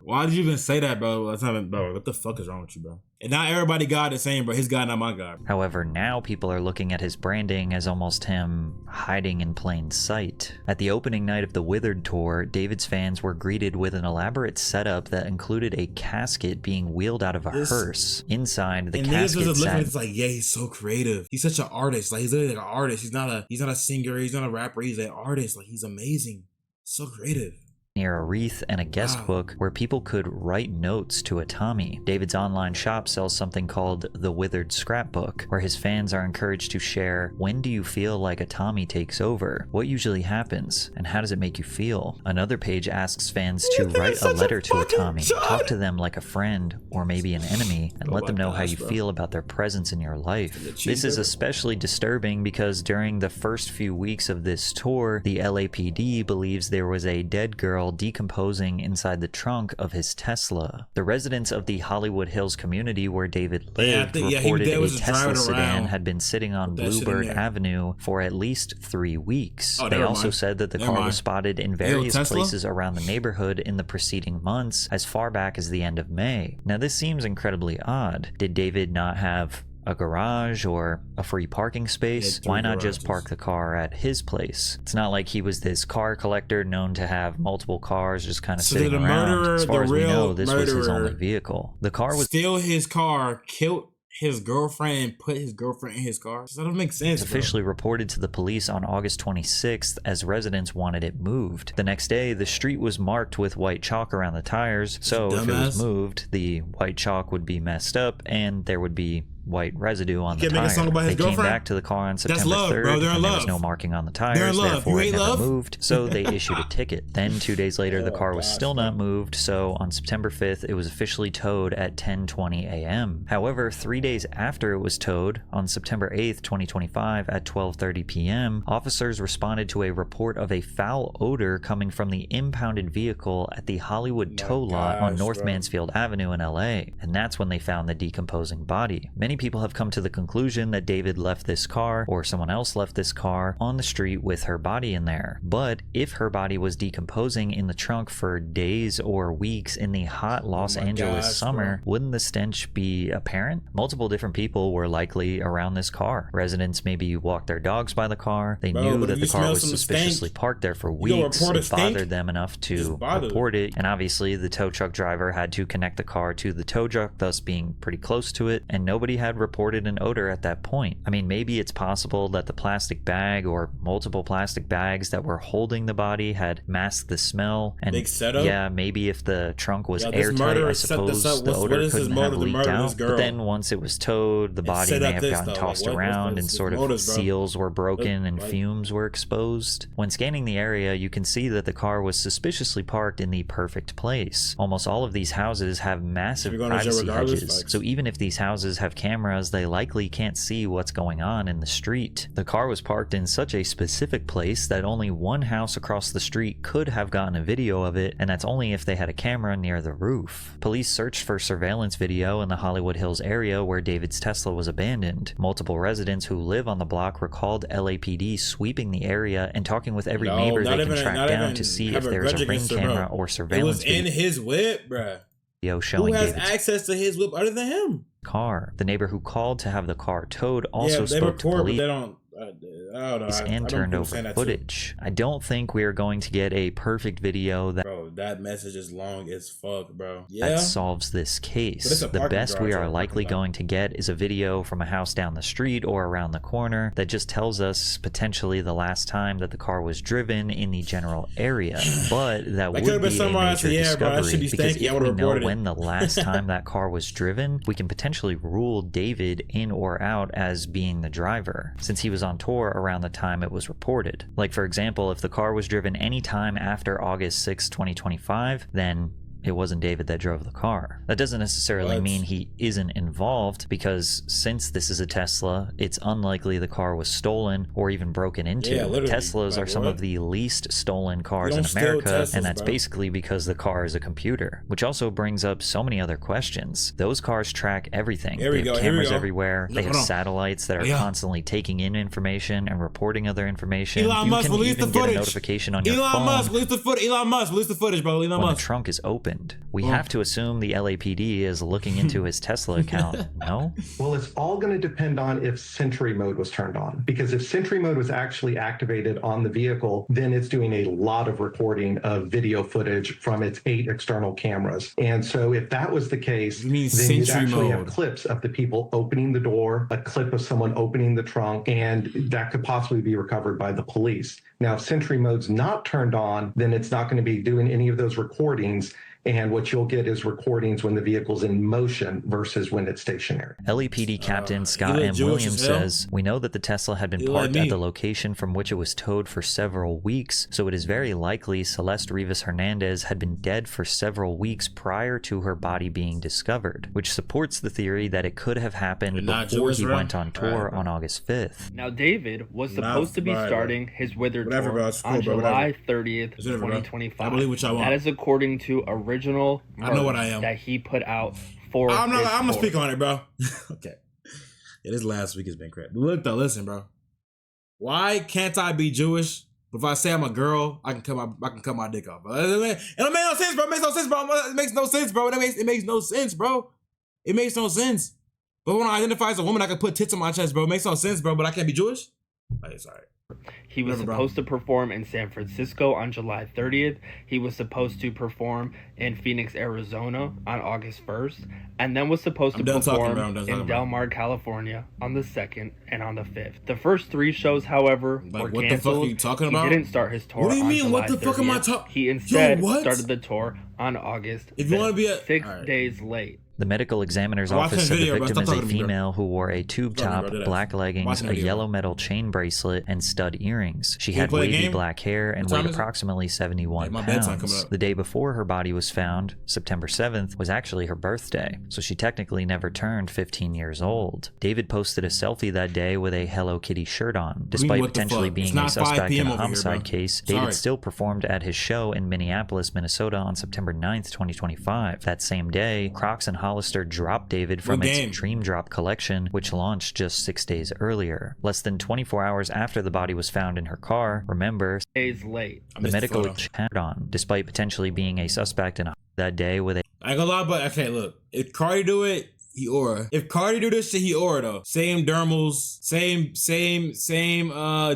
Why did you even say that, bro? That's not, bro. What the fuck is wrong with you, bro? And not everybody God is saying, bro, his God, not my God. However, now people are looking at his branding as almost him hiding in plain sight. At the opening night of the Withered tour, David's fans were greeted with an elaborate setup that included a casket being wheeled out of a hearse. Inside, the casket sat... It's like, yeah, he's so creative. He's such an artist. Like, he's literally like an artist. He's not a singer. He's not a rapper. He's an artist. Like, he's amazing. So creative. Near a wreath and a guest book where people could write notes to a Tommy. David's online shop sells something called the Withered Scrapbook, where his fans are encouraged to share, when do you feel like a Tommy takes over? What usually happens? And how does it make you feel? Another page asks fans to write a letter to a Tommy, talk to them like a friend or maybe an enemy, and let them know how you feel about their presence in your life. This is especially disturbing because during the first few weeks of this tour, the LAPD believes there was a dead girl decomposing inside the trunk of his Tesla. The residents of the Hollywood Hills community where David lived reported a Tesla sedan had been sitting on Bluebird Avenue for at least 3 weeks. They also said that the car was spotted in various places around the neighborhood in the preceding months, as far back as the end of May. Now this seems incredibly odd. Did David not have a garage or a free parking space? Why not just park the car at his place? It's not like he was this car collector known to have multiple cars just kind of sitting around. As far as we know, this was his only vehicle. The car was steal his car, killed his girlfriend, and put his girlfriend in his car. That doesn't make sense. Officially reported to the police on August 26th as residents wanted it moved. The next day, the street was marked with white chalk around the tires, so if it was moved, the white chalk would be messed up and there would be white residue on the tire. They came back to the car on September 3rd, and there was no marking on the tires, therefore it never moved, so they issued a ticket. Then 2 days later, the car was still not moved, so on September 5th, it was officially towed at 10:20 a.m. However, 3 days after it was towed, on September 8th, 2025, at 12:30 p.m., officers responded to a report of a foul odor coming from the impounded vehicle at the Hollywood tow lot on North Mansfield Avenue in LA, and that's when they found the decomposing body. Many people have come to the conclusion that David left this car, or someone else left this car, on the street with her body in there. But if her body was decomposing in the trunk for days or weeks in the hot Los Angeles summer, wouldn't the stench be apparent? Multiple different people were likely around this car. Residents maybe walked their dogs by the car. They knew that the car was suspiciously parked there for weeks. It bothered them enough to report it. And obviously the tow truck driver had to connect the car to the tow truck, thus being pretty close to it, and nobody had reported an odor at that point. I mean, maybe it's possible that the plastic bag or multiple plastic bags that were holding the body had masked the smell. And yeah, maybe if the trunk was airtight, I suppose the odor couldn't have leaked out. But then once it was towed, the body may have gotten tossed around and sort of seals were broken and fumes were exposed. When scanning the area, you can see that the car was suspiciously parked in the perfect place. Almost all of these houses have massive privacy hedges, so even if these houses have cameras, they likely can't see what's going on in the street. The car was parked in such a specific place that only one house across the street could have gotten a video of it, and that's only if they had a camera near the roof. Police searched for surveillance video in the Hollywood Hills area where David's Tesla was abandoned. Multiple residents who live on the block recalled LAPD sweeping the area and talking with every neighbor they can track down to see if there's a ring camera or surveillance video. It was in his whip, bruh. Showing who has David's access to his whip other than him? Car. The neighbor who called to have the car towed also spoke to police. But they don't. I don't know. and turned over footage. I don't think we are going to get a perfect video that that message is long as fuck, bro. that solves this case. The best we are likely going to get is a video from a house down the street or around the corner that just tells us potentially the last time that the car was driven in the general area. But that would be a major discovery, because if we know when the last time that car was driven, we can potentially rule David in or out as being the driver, since he was on tour around the time it was reported. Like, for example, if the car was driven any time after August 6, 2025, then it wasn't David that drove the car. That doesn't necessarily mean he isn't involved, because since this is a Tesla, it's unlikely the car was stolen or even broken into. Teslas are some of the least stolen cars in America, and that's basically because the car is a computer. Which also brings up so many other questions. Those cars track everything. They have cameras everywhere. They have satellites that are constantly taking in information and reporting other information. Elon Musk released the footage. Get a notification on your phone. Elon Musk released the footage. Elon Musk released the footage, bro. Elon Musk. When the trunk is open. We have to assume the LAPD is looking into his Tesla account, no? Well, it's all going to depend on if Sentry mode was turned on. Because if Sentry mode was actually activated on the vehicle, then it's doing a lot of recording of video footage from its 8 external cameras. And so if that was the case, then you'd actually have clips of the people opening the door, a clip of someone opening the trunk, and that could possibly be recovered by the police. Now, if Sentry mode's not turned on, then it's not going to be doing any of those recordings. And what you'll get is recordings when the vehicle's in motion versus when it's stationary. LAPD Captain Scott M. Williams says, "We know that the Tesla had been parked at the location from which it was towed for several weeks, so it is very likely Celeste Rivas Hernandez had been dead for several weeks prior to her body being discovered, which supports the theory that it could have happened before he went on tour on August 5th. Now, David was supposed to be starting his Withered tour on July 30th, 2025. That is according to original that he put out for I'm gonna speak on it, bro. Okay. Yeah, this last week has been crap. Look though, listen, bro. Why can't I be Jewish? But if I say I'm a girl, I can cut my dick off. Bro. It don't make no sense, bro. It makes no sense, bro. It makes no sense, bro. It makes no sense, bro. It makes no sense. But when I identify as a woman, I can put tits on my chest, bro. It makes no sense, bro. But I can't be Jewish? Like, sorry. He was supposed to perform in San Francisco on July 30th. He was supposed to perform in Phoenix, Arizona on August 1st. And then was supposed to perform in Del Mar, California on the 2nd and on the 5th. The first 3 shows, however, were canceled. What the fuck are you talking about? He didn't start his tour on July 30th. What do you mean? What the fuck am I talking? He instead started the tour on August 5th, if you want to be 6 days late. The medical examiner's office said the victim is a female who wore a tube top, black leggings, a yellow metal chain bracelet, and stud earrings. She had wavy black hair and weighed approximately 71 pounds. The day before her body was found, September 7th, was actually her birthday, so she technically never turned 15 years old. David posted a selfie that day with a Hello Kitty shirt on. Despite potentially being a suspect in a homicide case, David still performed at his show in Minneapolis, Minnesota on September 9th, 2025. That same day, Crocs and Hollister dropped David from its Dream Drop collection, which launched just 6 days earlier. Less than 24 hours after the body was found in her car, remember, days late, the medical checked on, despite potentially being a suspect in that day with a... I ain't gonna lie, but okay, look, if Cardi do it, he aura. If Cardi do this shit, he aura though. Same dermals, same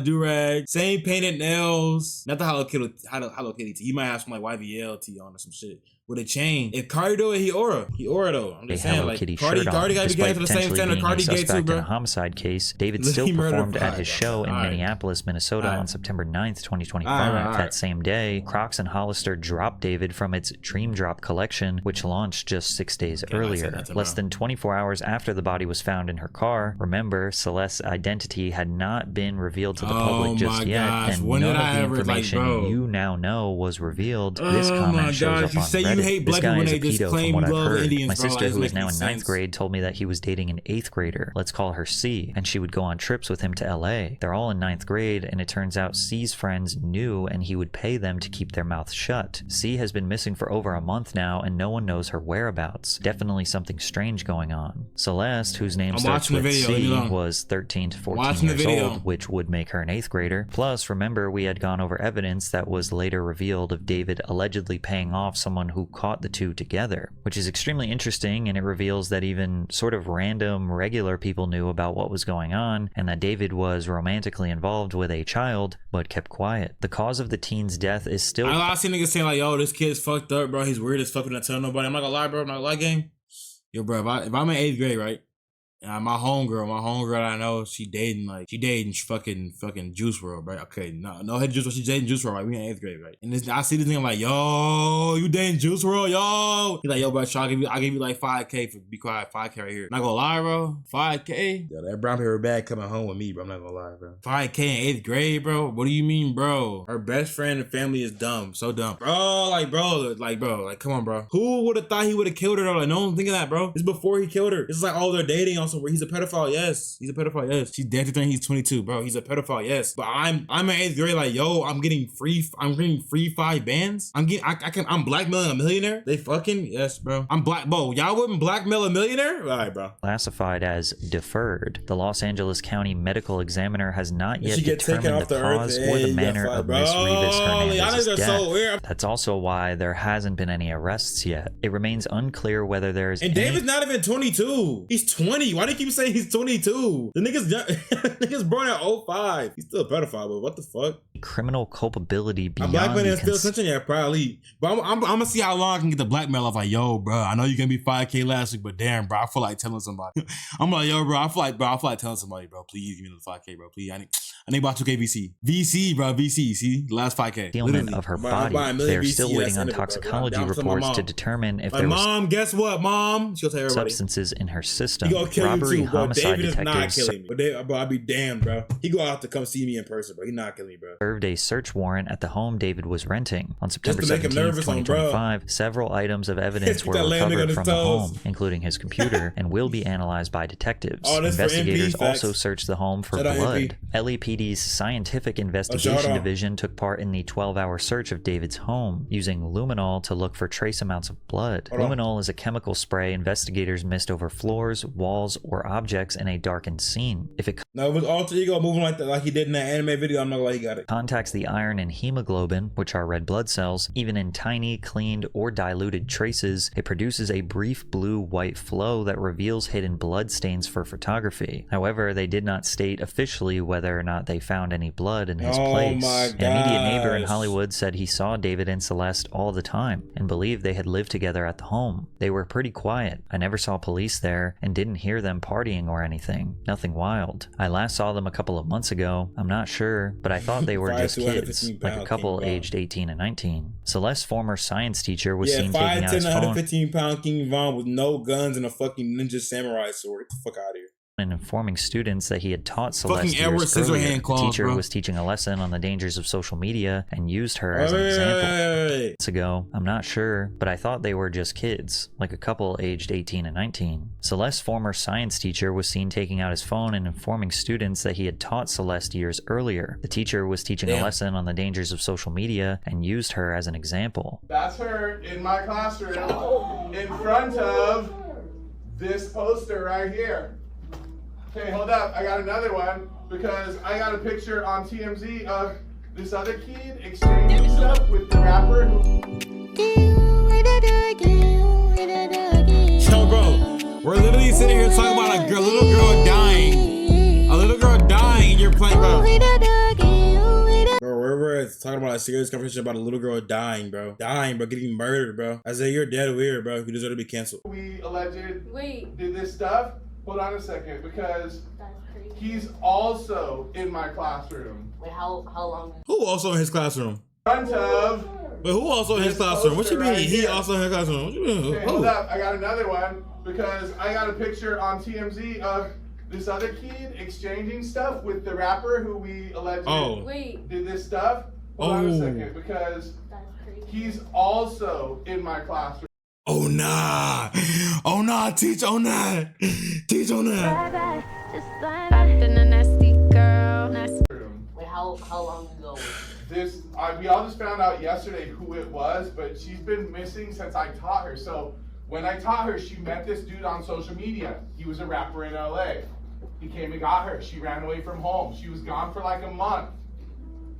do-rag, same painted nails. Not the Hello Kitty tee. He might have some like YVL tee on or some shit. With a chain. If Cardi do it, he aura. He aura though. I'm just saying, like, Cardi gotta be getting to the same standard Cardi gave too, bro. In a homicide case, David still performed at his show in Minneapolis, Minnesota on September 9th, 2025. That same day, Crocs and Hollister dropped David from its Dream Drop collection, which launched just 6 days earlier. Less than 24 hours after the body was found in her car, remember, Celeste's identity had not been revealed to the public just yet, and none of the information you now know was revealed. This comment shows up on Reddit. Hate black people when they just claim you love Indians, my sister, bro, who is now in 9th grade, told me that he was dating an 8th grader. Let's call her C, and she would go on trips with him to LA. They're all in 9th grade, and it turns out C's friends knew, and he would pay them to keep their mouths shut. C has been missing for over a month now, and no one knows her whereabouts. Definitely something strange going on. Celeste, whose name starts with C, was 13 to 14 years old, which would make her an 8th grader. Plus, remember, we had gone over evidence that was later revealed of David allegedly paying off someone who who caught the two together, which is extremely interesting, and it reveals that even sort of random, regular people knew about what was going on, and that David was romantically involved with a child, but kept quiet. The cause of the teen's death is still... I see niggas saying like, yo, this kid's fucked up, bro. He's weird as fuck, not telling nobody. I'm not gonna lie, bro. I'm not gonna lie, gang. Yo, bro, if I'm in 8th grade, right? My homegirl I know, she dating fucking Juice WRLD, right? Okay, no head Juice WRLD, she dating Juice WRLD, right? We in 8th grade, right? And I see this thing, I'm like, yo, you dating Juice WRLD, yo? He's like, yo, bro, I'll give you like 5K for be quiet, 5K right here. Not gonna lie, bro, 5K? Yo, that brown paper bag coming home with me, bro. I'm not gonna lie, bro. 5K in 8th grade, bro? What do you mean, bro? Her best friend and family is dumb, so dumb, bro. Like, come on, bro. Who would have thought he would have killed her though? Like, no one think of that, bro. It's before he killed her. It's like, oh, they're dating on somewhere. He's a pedophile, yes. He's a pedophile, yes. She's dead to think he's 22, bro. He's a pedophile, yes. But I'm in 8th grade, like, yo, I'm getting free 5 bands. I'm blackmailing a millionaire. They fucking, yes, bro. I'm bro. Y'all wouldn't blackmail a millionaire? All right, bro. Classified as deferred. The Los Angeles County Medical Examiner has not yet determined the cause or the manner of Miss Rivas Hernandez's death. So weird. That's also why there hasn't been any arrests yet. It remains unclear whether there's David's not even 22. He's 20. Why do you keep saying he's 22? The nigga's born at 05. He's still a pedophile, but what the fuck? Criminal culpability beyond blackmailing still attention, yeah, probably. But I'm gonna see how long I can get the blackmail off. Like, yo, bro, I know you're gonna be 5K last week, but damn, bro, I feel like telling somebody. I'm like, yo, bro, I feel like telling somebody, bro. Please give me the 5K, bro. Please, I need about 2K VC, bro. VC, see, last 5K. Concealment of her body. They're still waiting on toxicology reports to determine if there was mom, guess what, mom? She'll tell everybody. Substances in her system. He gonna kill Robbery you too, bro. homicide David is not detectives killing me. But I'll be damned, bro. He go out to come see me in person, bro. He not killing me, bro. Served a search warrant at the home David was renting. On September Just to make him 17th, nervous 2025, several items of evidence were recovered from the home, including his computer, and will be analyzed by detectives. Investigators also searched the home for blood. LAPD's Scientific Investigation Division took part in the 12-hour search of David's home, using luminol to look for trace amounts of blood. Luminol is a chemical spray investigators mist over floors, walls, or objects in a darkened scene. If it was alter ego moving like that, like he did in that anime video, I'm not gonna lie, he got it. Contacts the iron and hemoglobin, which are red blood cells, even in tiny, cleaned, or diluted traces, it produces a brief blue-white flow that reveals hidden blood stains for photography. However, they did not state officially whether or not they found any blood in his place. An immediate neighbor in Hollywood said he saw David and Celeste all the time and believed they had lived together at the home. They were pretty quiet. I never saw police there and didn't hear them partying or anything. Nothing wild. I last saw them a couple of months ago. I'm not sure, but I thought they were just kids, like a couple aged 18 and 19. Celeste's former science teacher was seen taking out his phone. 115-pound King Von with no guns and a fucking ninja samurai sword. Get the fuck out of here. And informing students that he had taught Celeste years earlier. The teacher was teaching a lesson on the dangers of social media and used her as an example. Months ago, I'm not sure, but I thought they were just kids, like a couple aged 18 and 19. Celeste's former science teacher was seen taking out his phone and informing students that he had taught Celeste years earlier. The teacher was teaching a lesson on the dangers of social media and used her as an example. That's her in my classroom in front of this poster right here. Okay, hold up. I got another one because I got a picture on TMZ of this other kid exchanging stuff with the rapper Yo, bro, we're literally sitting here talking about a little girl dying. A little girl dying and you're playing, bro. Bro, we're talking about a serious conversation about a little girl dying, bro. Dying, bro, getting murdered, bro. I say you're dead weird, bro. You deserve to be canceled. We alleged did this stuff. Hold on a second, because he's also in my classroom. Wait, how long? Who also in his classroom? Front of. But who also in his classroom? What you mean? He also in his classroom? What you mean? Okay, hold up. I got another one because I got a picture on TMZ of this other kid exchanging stuff with the rapper who we alleged did this stuff. Hold on a second, because he's also in my classroom. Oh nah, teach on that, teach on that. Wait, how long ago? We all just found out yesterday who it was, but she's been missing since I taught her. So when I taught her, she met this dude on social media. He was a rapper in LA. He came and got her. She ran away from home. She was gone for like a month.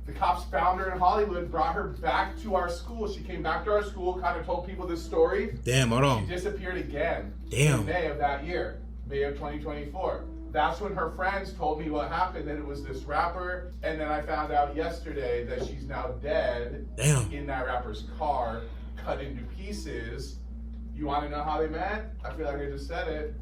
The cops found her in Hollywood, brought her back to our school. She came back to our school, kind of told people this story. Damn, hold on. She disappeared again. Damn. In May of that year, May of 2024. That's when her friends told me what happened, that it was this rapper, and then I found out yesterday that she's now dead. Damn. In that rapper's car, cut into pieces. You want to know how they met? I feel like I just said it.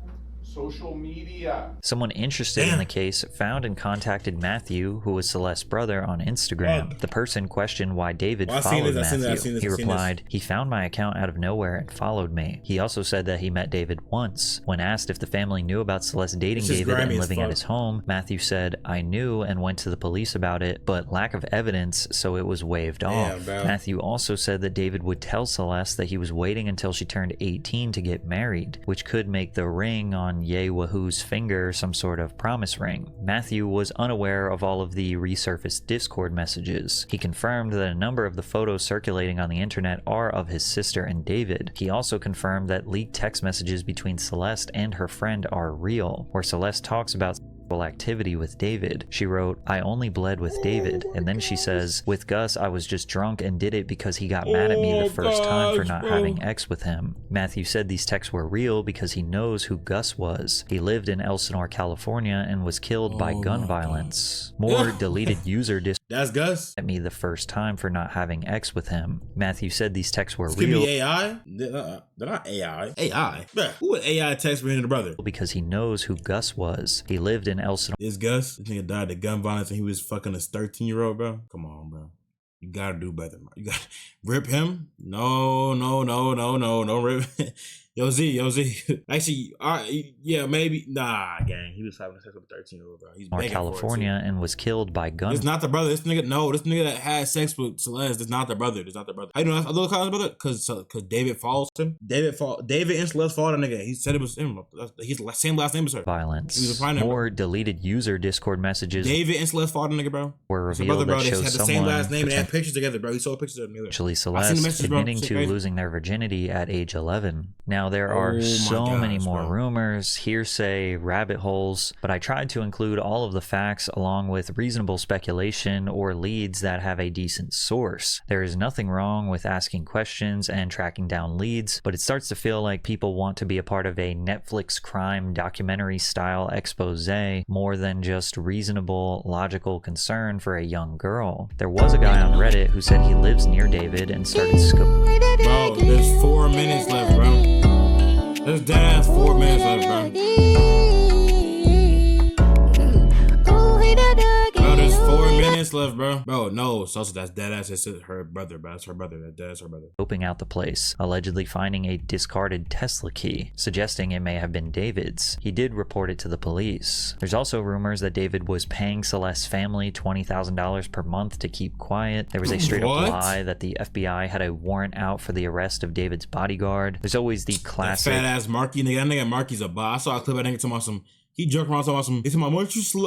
Social media. Someone interested in the case found and contacted Matthew, who was Celeste's brother, on Instagram. The person questioned why David followed Matthew. He replied, "He found my account out of nowhere and followed me." He also said that he met David once. When asked if the family knew about Celeste dating David and living at his home, Matthew said, "I knew and went to the police about it, but lack of evidence, so it was waved off." Matthew also said that David would tell Celeste that he was waiting until she turned 18 to get married, which could make the ring on Ye Wahoo's finger some sort of promise ring. Matthew was unaware of all of the resurfaced Discord messages. He confirmed that a number of the photos circulating on the internet are of his sister and David. He also confirmed that leaked text messages between Celeste and her friend are real, where Celeste talks about activity with David. She wrote, "I only bled with David," and then she says, "With Gus, I was just drunk and did it because he got mad at me the first time for not having X with him." Matthew said these texts were real because he knows who Gus was. He lived in Elsinore, California, and was killed by gun violence. More deleted user That's Gus. at me the first time for not having X with him. Matthew said these texts were This real. could be AI? They're not AI. AI? Bruh, who would AI text for the brother? Because he knows who Gus was. He lived in Elsinore. Is Gus? This nigga died of gun violence and he was fucking a 13-year-old, bro. Come on, bro. You gotta do better, bro. You gotta rip him? No, rip. Yo, Z. Actually, yeah, maybe. Nah, gang. He was having sex with a 13-year-old, bro. He's begging California and was killed by gun. It's not the brother. This nigga that had sex with Celeste is not the brother. It's not the brother. How you know that's other kind of brother? Cause David follows him. David and Celeste followed the nigga. He said it was him. He's the same last name as her. Violence. More deleted user Discord messages. David and Celeste followed the nigga, bro. Were revealed that shows had the same last name and had pictures together, bro. He saw pictures of them. Actually, Celeste admitting to losing their virginity at age 11. Now there are so many more rumors, hearsay, rabbit holes, but I tried to include all of the facts along with reasonable speculation or leads that have a decent source. There is nothing wrong with asking questions and tracking down leads, but it starts to feel like people want to be a part of a Netflix crime documentary style expose more than just reasonable, logical concern for a young girl. There was a guy on Reddit who said he lives near David and started Bro, there's 4 minutes left, bro. There's dead 4 minutes left, bro. Bro, there's 4 minutes left, bro. Bro, no, Salsa, that's dead ass. It's her brother, bro. That's her brother. That's her brother. Scoping out the place, allegedly finding a discarded Tesla key, suggesting it may have been David's. He did report it to the police. There's also rumors that David was paying Celeste's family $20,000 per month to keep quiet. There was a straight up lie that the FBI had a warrant out for the arrest of David's bodyguard. There's always the classic fat ass Marky nigga. That nigga Marky's a boss. I saw a clip of that nigga talking about some. He joking around talking about some. He said,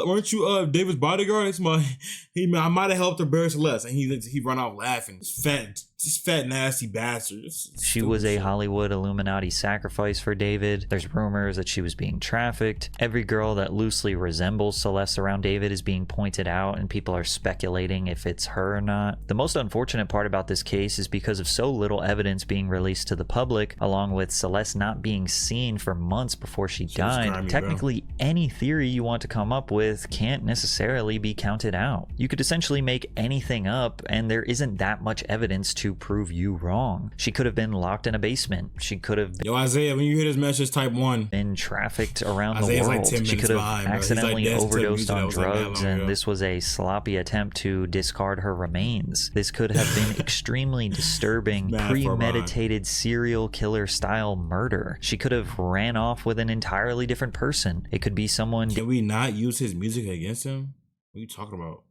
weren't you David's bodyguard? It's I might have helped her bury Celeste, and he run off laughing. Fat nasty bastard. She was a Hollywood Illuminati sacrifice for David. There's rumors that she was being trafficked. Every girl that loosely resembles Celeste around David is being pointed out, and people are speculating if it's her or not. The most unfortunate part about this case is because of so little evidence being released to the public, along with Celeste not being seen for months before she died. Technically, any theory you want to come up with can't necessarily be counted out. You could essentially make anything up, and there isn't that much evidence to prove you wrong. She could have been locked in a basement. She could have Yo, Isaiah, when you hear this message, type 1. Been trafficked around Isaiah's the world. Like 10 she could have behind, accidentally overdosed on drugs, and ago. This was a sloppy attempt to discard her remains. This could have been extremely disturbing, premeditated serial killer style murder. She could have ran off with an entirely different person. It could be someone. Can we not use his music against him? What are you talking about?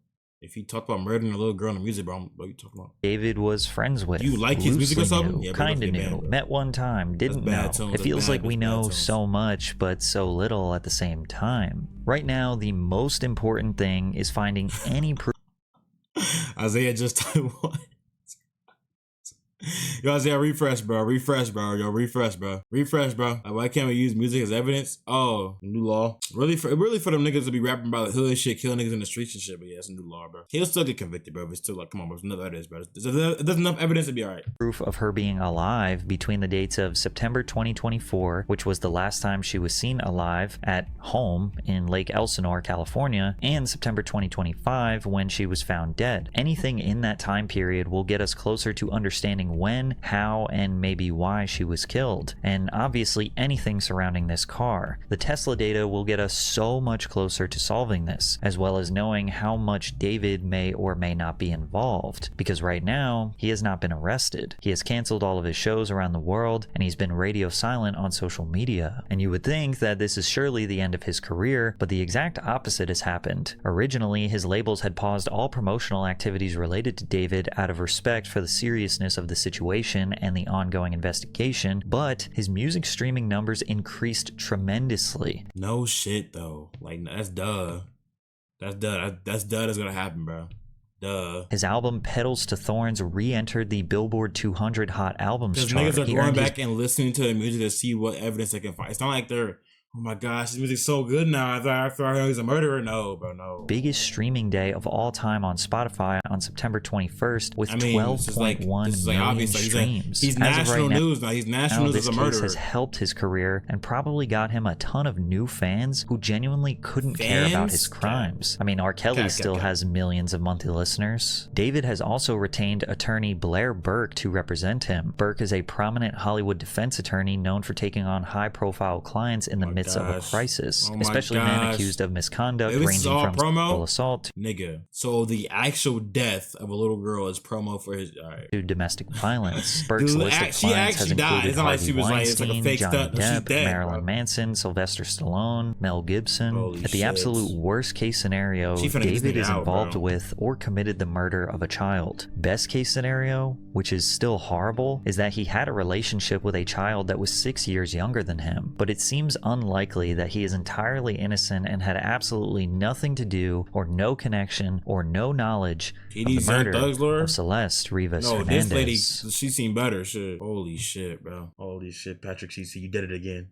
If he talked about murdering a little girl in the music, bro, what are you talking about? David was friends with. You like his music or something? Yeah, kind of knew. Met one time, didn't know. It feels like we know so much, but so little at the same time. Right now, the most important thing is finding any proof. Isaiah just typed 1. Y'all say refresh, bro. Refresh, bro. Yo, refresh, bro. Refresh, bro. Like, why can't we use music as evidence? Oh, new law. Really for them niggas to be rapping about the hood shit, killing niggas in the streets and shit. But yeah, it's a new law, bro. He'll still get convicted, bro. But it's still like, come on, bro. There's enough evidence, bro. There's enough evidence to be alright. Proof of her being alive between the dates of September 2024, which was the last time she was seen alive at home in Lake Elsinore, California, and September 2025 when she was found dead. Anything in that time period will get us closer to understanding when, how, and maybe why she was killed. And obviously anything surrounding this car. The Tesla data will get us so much closer to solving this, as well as knowing how much David may or may not be involved. Because right now, he has not been arrested. He has canceled all of his shows around the world, and he's been radio silent on social media. And you would think that this is surely the end of his career, but the exact opposite has happened. Originally, his labels had paused all promotional activities related to David out of respect for the seriousness of the situation and the ongoing investigation, but his music streaming numbers increased tremendously. No shit, though. Like, that's duh. That's duh. That's duh that's gonna happen, bro. Duh. His album Petals to Thorns re-entered the Billboard 200 Hot Albums chart. Because niggas are going back and listening to the music to see what evidence they can find. It's not like they're, oh my gosh, this music's so good now. After I know he's a murderer. No, bro, no. Biggest streaming day of all time on Spotify on September 21st with 12.1 million streams. He's national news now. He's national news as a murderer. This case has helped his career and probably got him a ton of new fans who genuinely couldn't care about his crimes. I mean, R. Kelly still has millions of monthly listeners. David has also retained attorney Blair Burke to represent him. Burke is a prominent Hollywood defense attorney known for taking on high-profile clients in the midst of a crisis, especially men accused of misconduct ranging from sexual assault So the actual death of a little girl is promo for his to domestic violence. Burke's list of clients has included Harvey Weinstein, Johnny Depp, Marilyn Manson, Sylvester Stallone, Mel Gibson. At the absolute worst case scenario, David is involved with or committed the murder of a child. Best case scenario, which is still horrible, is that he had a relationship with a child that was 6 years younger than him, but it seems unlikely that he is entirely innocent and had absolutely nothing to do or no connection or no knowledge of the murder of Celeste Rivas Hernandez. This lady, she seen better shit. Holy shit, bro. Holy shit, Patrick CC, you did it again.